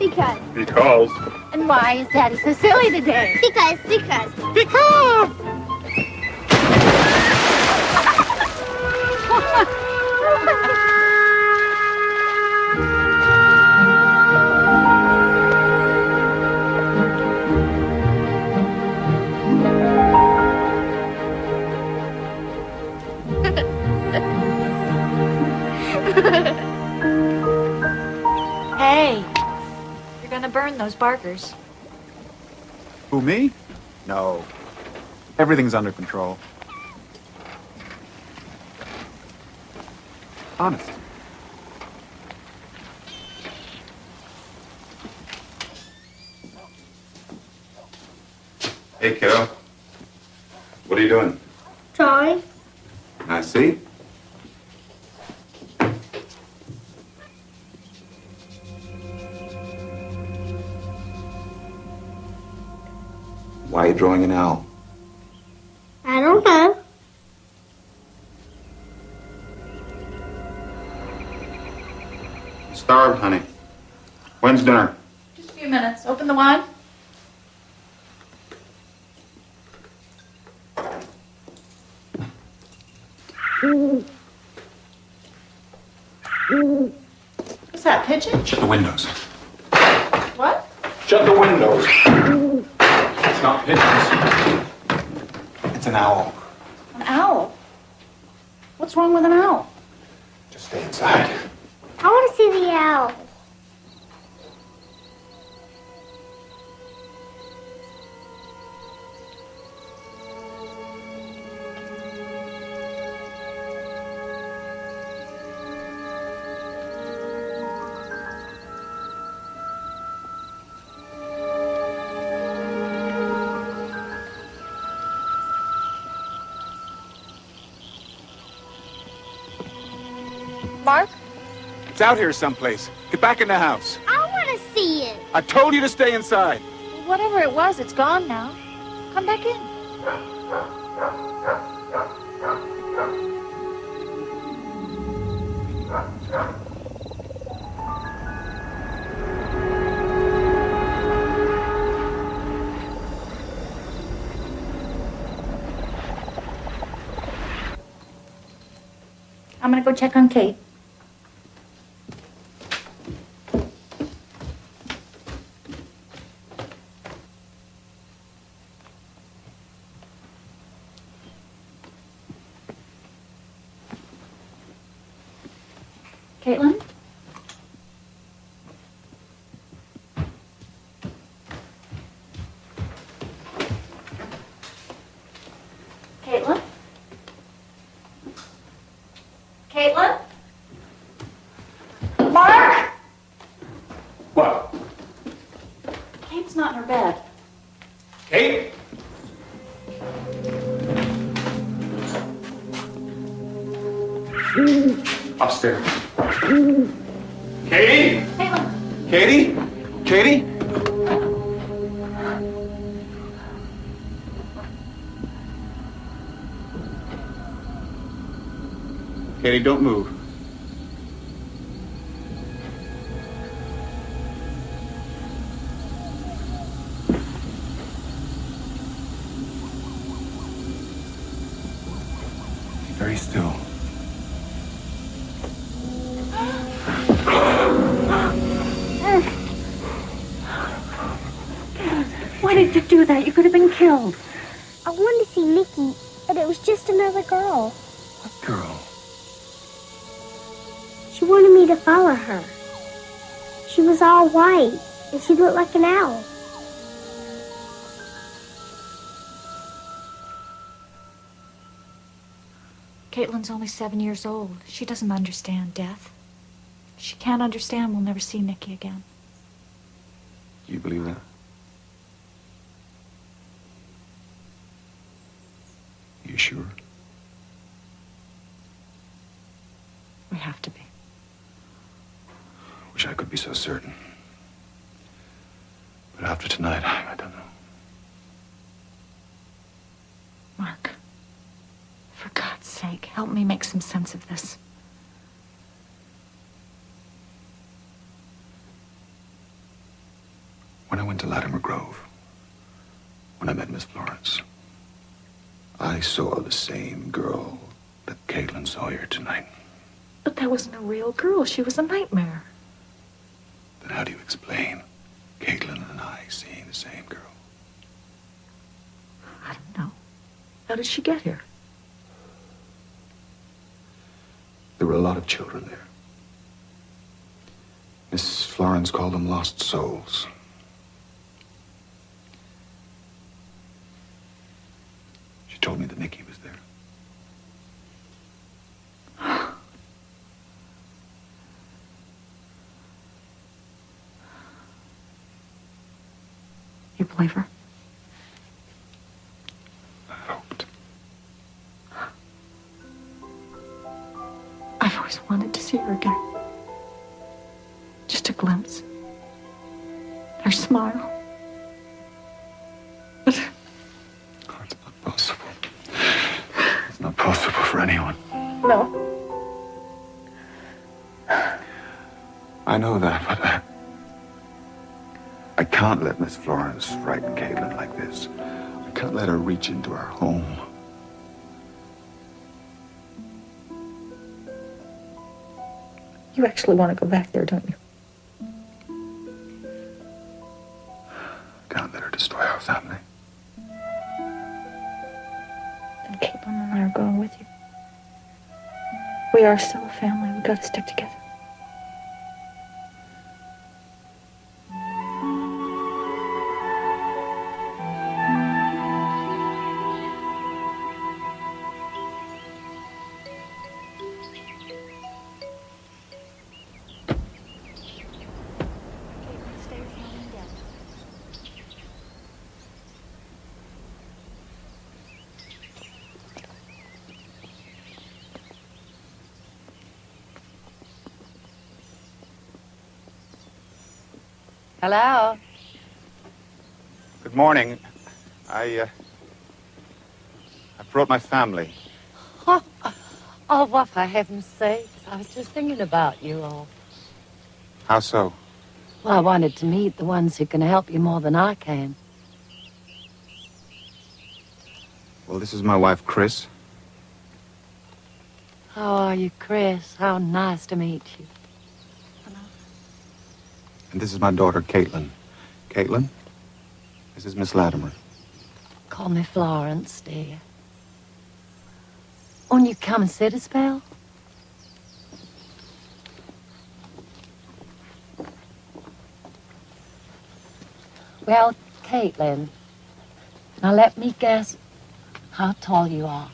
Because. And why is Daddy so silly today? Because. Because. Hey, you're gonna burn those barkers. Who, me? No. Everything's under control. Honest. Hey, kiddo. What are you doing? Drawing. I see. Why are you drawing an owl? I don't know. I'm starved, honey. When's dinner? Just a few minutes. Open the wine. What's that, pigeon? Shut the windows. What? Shut the windows. It's not pigeons. It's an owl. An owl? What's wrong with an owl? Just stay inside. I want to see the owl. Mark? It's out here someplace. Get back in the house. I want to see it. I told you to stay inside. Whatever it was, it's gone now. Come back in. I'm gonna go check on Kate. Caitlin? Caitlin? Caitlin? Mark! What? Kate's not in her bed. Kate? Upstairs. Katie? Caitlin! Katie? Katie? Katie, don't move. Be very still. Why did you do that? You could have been killed. I wanted to see Nikki, but it was just another girl. What girl? She wanted me to follow her. She was all white, and she looked like an owl. Caitlin's only 7 years old. She doesn't understand death. She can't understand we'll never see Nikki again. Do you believe that? You sure? We have to be. Wish I could be so certain. But after tonight, I don't know. Why? Help me make some sense of this. When I went to Latimer Grove, when I met Miss Florence, I saw the same girl that Caitlin saw here tonight. But that wasn't a real girl. She was a nightmare. Then how do you explain Caitlin and I seeing the same girl? I don't know. How did she get here? There were a lot of children there. Miss Florence called them lost souls. She told me that Nikki was there. You believe her? I hoped. I've always wanted to see her again. Just a glimpse. Her smile. But Oh, it's not possible. It's not possible for anyone. no. I know that, but I can't let Miss Florence frighten Caitlin like this. I can't let her reach into our home. You actually want to go back there, don't you? Can't let her destroy our family. And Caitlin and I are going with you. We are still a family. We've got to stick together. Hello? Good morning. I brought my family. Oh, what, for heaven's sake. I was just thinking about you all. How so? Well, I wanted to meet the ones who can help you more than I can. Well, this is my wife, Chris. How are you, Chris? How nice to meet you. And this is my daughter, Caitlin. Caitlin, this is Miss Latimer. Call me Florence, dear. Won't you come and sit a spell? Well, Caitlin, now let me guess how tall you are.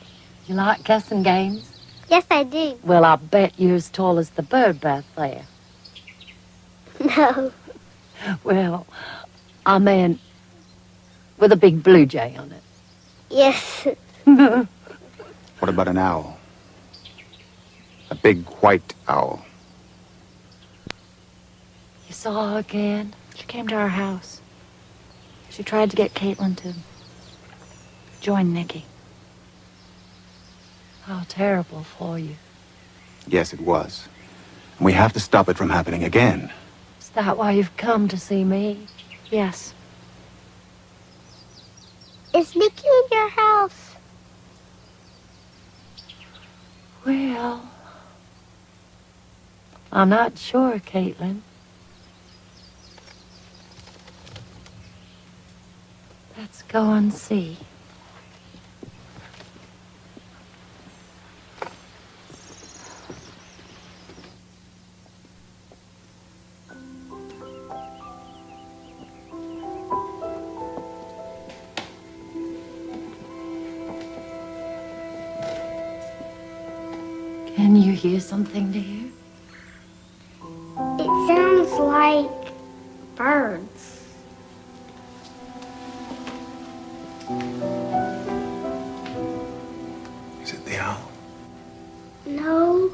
You like guessing games? Yes, I do. Well, I'll bet you're as tall as the bird bath there. No. Well, I meant with a big blue jay on it. Yes. What about an owl? A big white owl. You saw her again. She came to our house. She tried to get Caitlin to join Nikki. How terrible for you. Yes, it was. And we have to stop it from happening again. Is that why you've come to see me? Yes. Is Nikki in your house? Well, I'm not sure, Caitlin. Let's go and see. Can you hear something, dear? It sounds like birds. Is it the owl? No.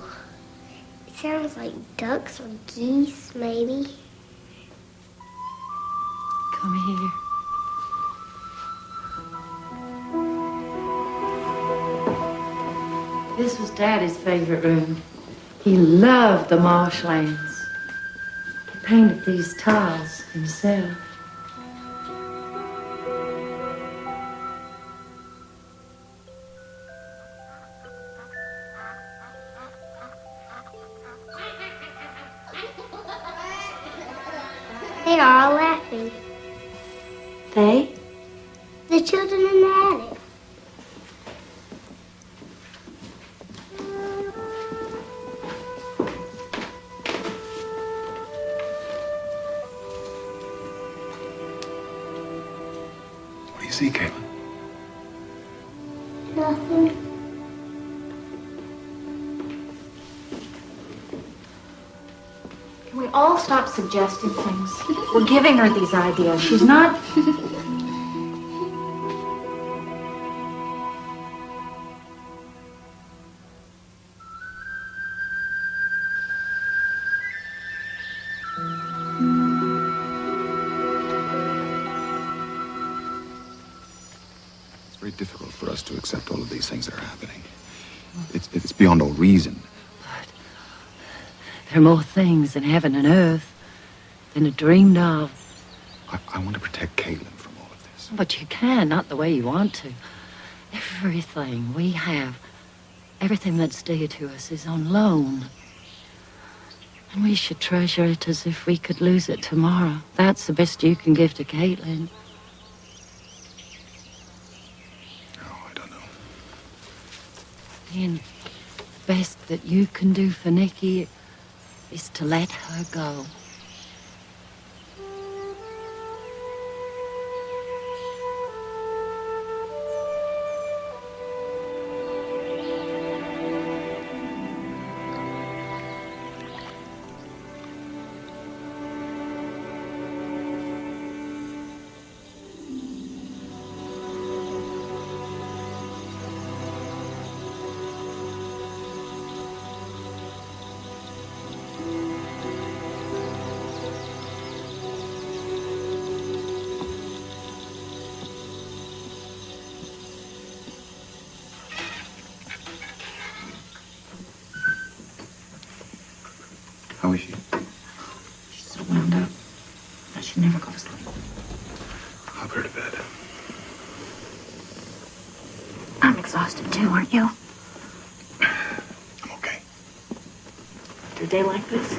It sounds like ducks or geese, maybe. Come here. This was Daddy's favorite room. He loved the marshlands. He painted these tiles himself. They are all laughing. They? The children in the attic. What do you see, Caitlin? Nothing. Can we all stop suggesting things? We're giving her these ideas. She's not... It's very difficult for us to accept all of these things that are happening. It's beyond all reason. There are more things in heaven and earth than are dreamed of. I want to protect Caitlin from all of this. But you can, not the way you want to. Everything we have, everything that's dear to us is on loan. And we should treasure it as if we could lose it tomorrow. That's the best you can give to Caitlin. Oh, I don't know. And the best that you can do for Nikki is to let her go. How is she? She's so wound up that she'd never go to sleep. I'll put her to bed. I'm exhausted too, aren't you? I'm okay. After a day like this?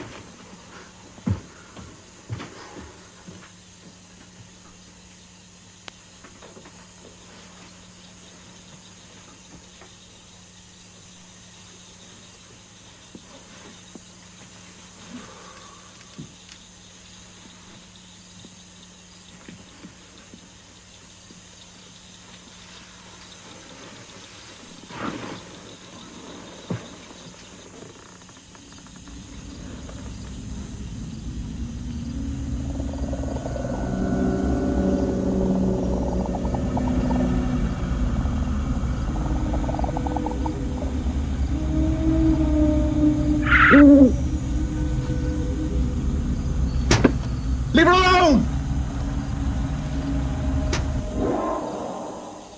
Leave her alone!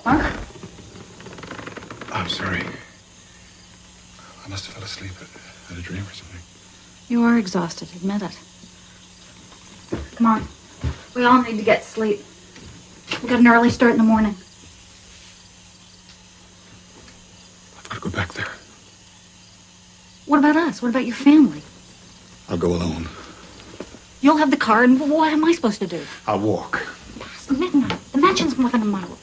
Mark? I'm sorry. I must have fell asleep. I had a dream or something. You are exhausted, admit it. Come on. We all need to get sleep. We got an early start in the morning. I've got to go back there. What about us? What about your family? I'll go alone. You'll have the car, and what am I supposed to do? I'll walk. Past midnight. The mansion's more than a mile away.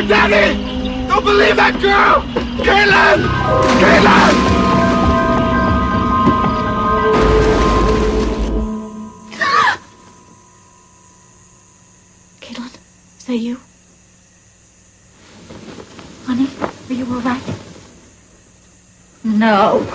Daddy! Don't believe that girl! Caitlin! Caitlin! Caitlin, is that you? Honey, are you all right? No.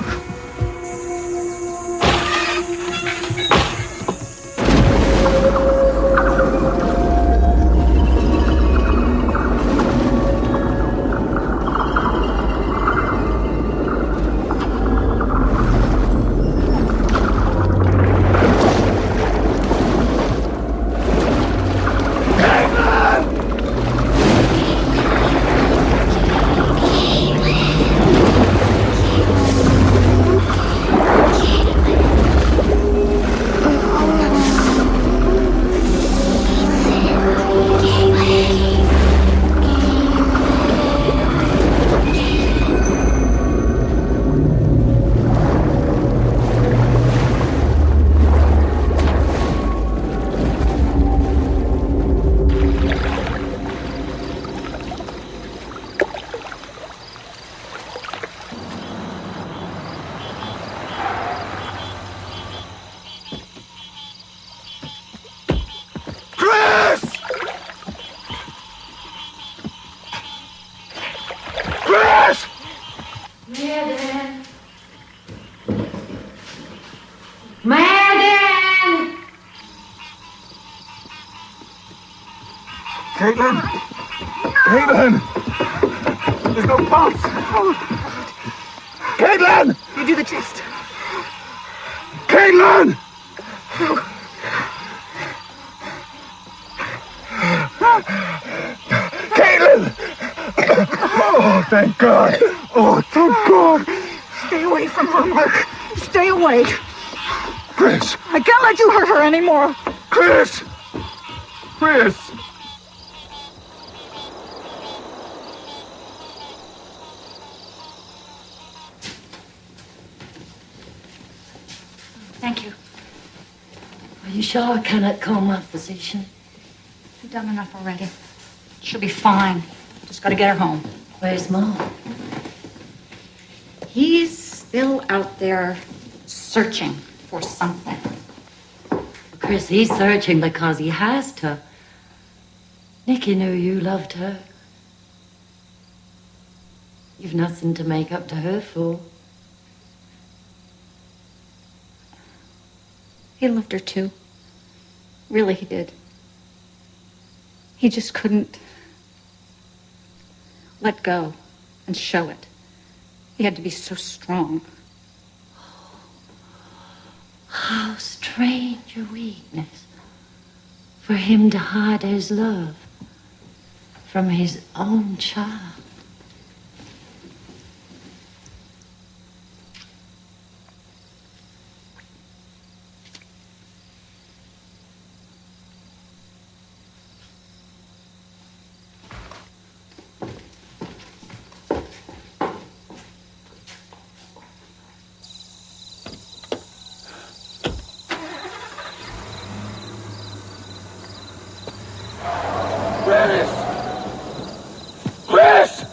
Caitlin! Caitlin! There's no pulse! Caitlin! You do the chest. Caitlin! Caitlin! Oh, thank God! Oh, thank God! Stay away from her, Mark. Stay away. Chris! I can't let you hurt her anymore. Chris! Chris! Thank you. Are you sure I cannot call my physician? You've done enough already. She'll be fine. Just gotta get her home. Where's Mom? He's still out there searching for something. Chris, he's searching because he has to. Nikki knew you loved her. You've nothing to make up to her for. He loved her too. Really, he did. He just couldn't let go and show it. He had to be so strong. How strange a weakness for him to hide his love from his own child. Chris!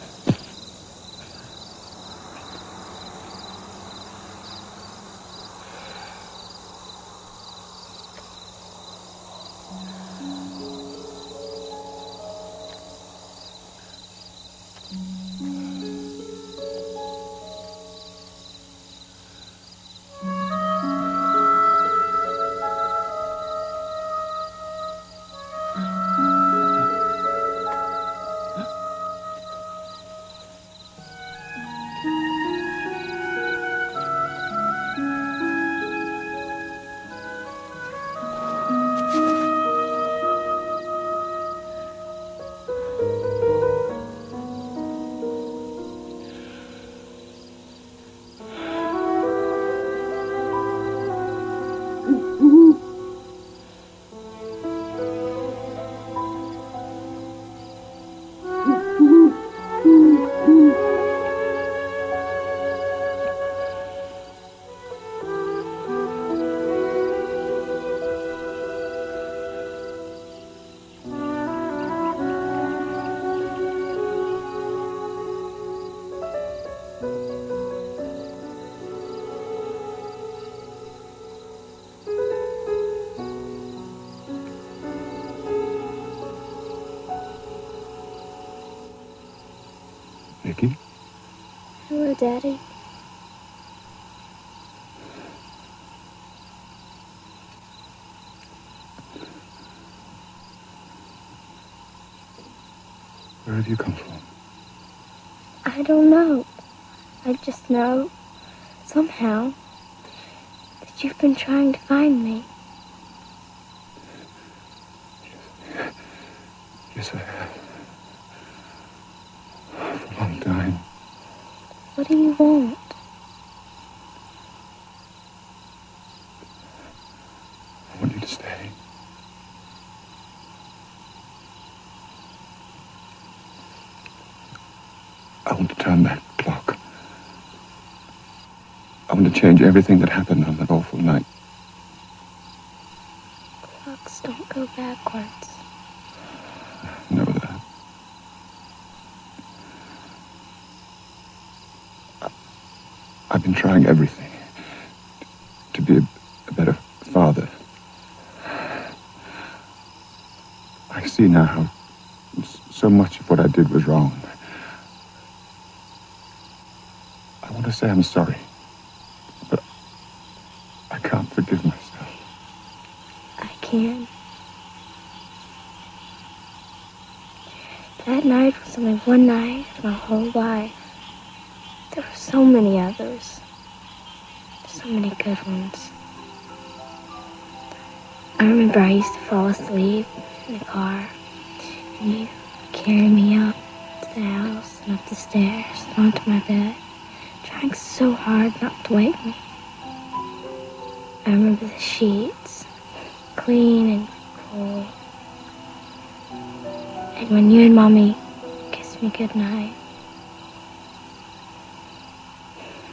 Nikki. Hello, Daddy. Where have you come from? I don't know. I just know, somehow, that you've been trying to find me. Yes, I have. For a long time. What do you want? I want you to stay. I want to turn that clock. I want to change everything that happened on that awful night. Clocks don't go backwards. I know that. I've been trying everything to be a better father. I see now how so much of what I did was wrong. I want to say I'm sorry, but I can't forgive myself. I can. That night was only one night of my whole life. There were so many others. So many good ones. I remember I used to fall asleep in the car, and you carry me up to the house and up the stairs and onto my bed, trying so hard not to wake me. I remember the sheets, clean and cool. And when you and Mommy kissed me goodnight,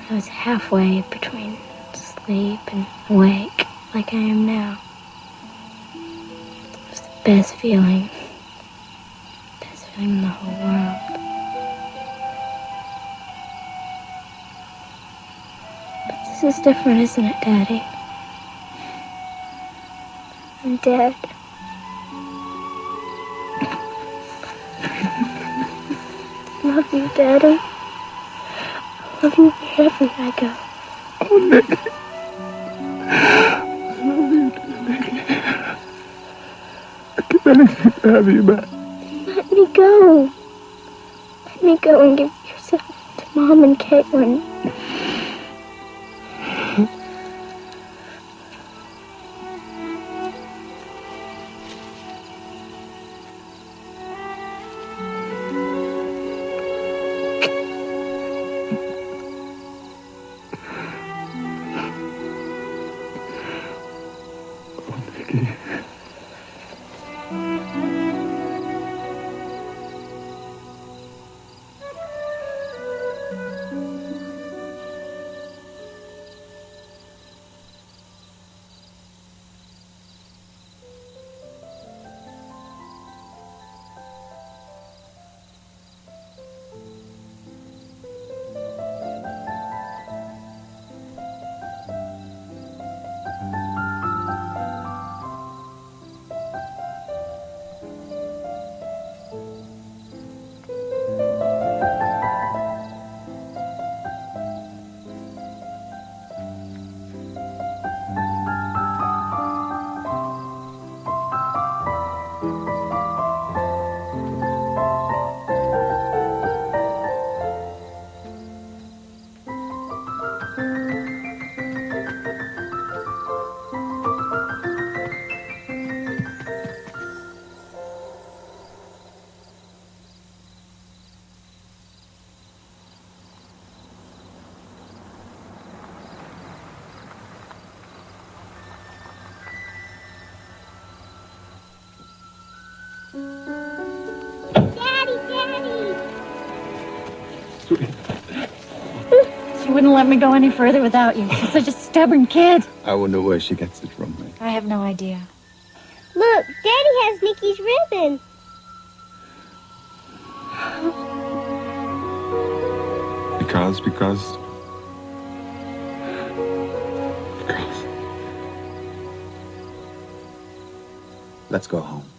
I was halfway between sleep and awake, like I am now. It was the best feeling in the whole world. But this is different, isn't it, Daddy? I'm dead. I love you, Daddy. I love you wherever I go. Oh, Nikki. I love you too, Nikki. I give anything to have you back. Let me go. Let me go and give yourself to Mom and Caitlin. She wouldn't let me go any further without you. She's such a stubborn kid. I wonder where she gets it from, me. I have no idea. Look, Daddy has Nikki's ribbon. Because. Let's go home.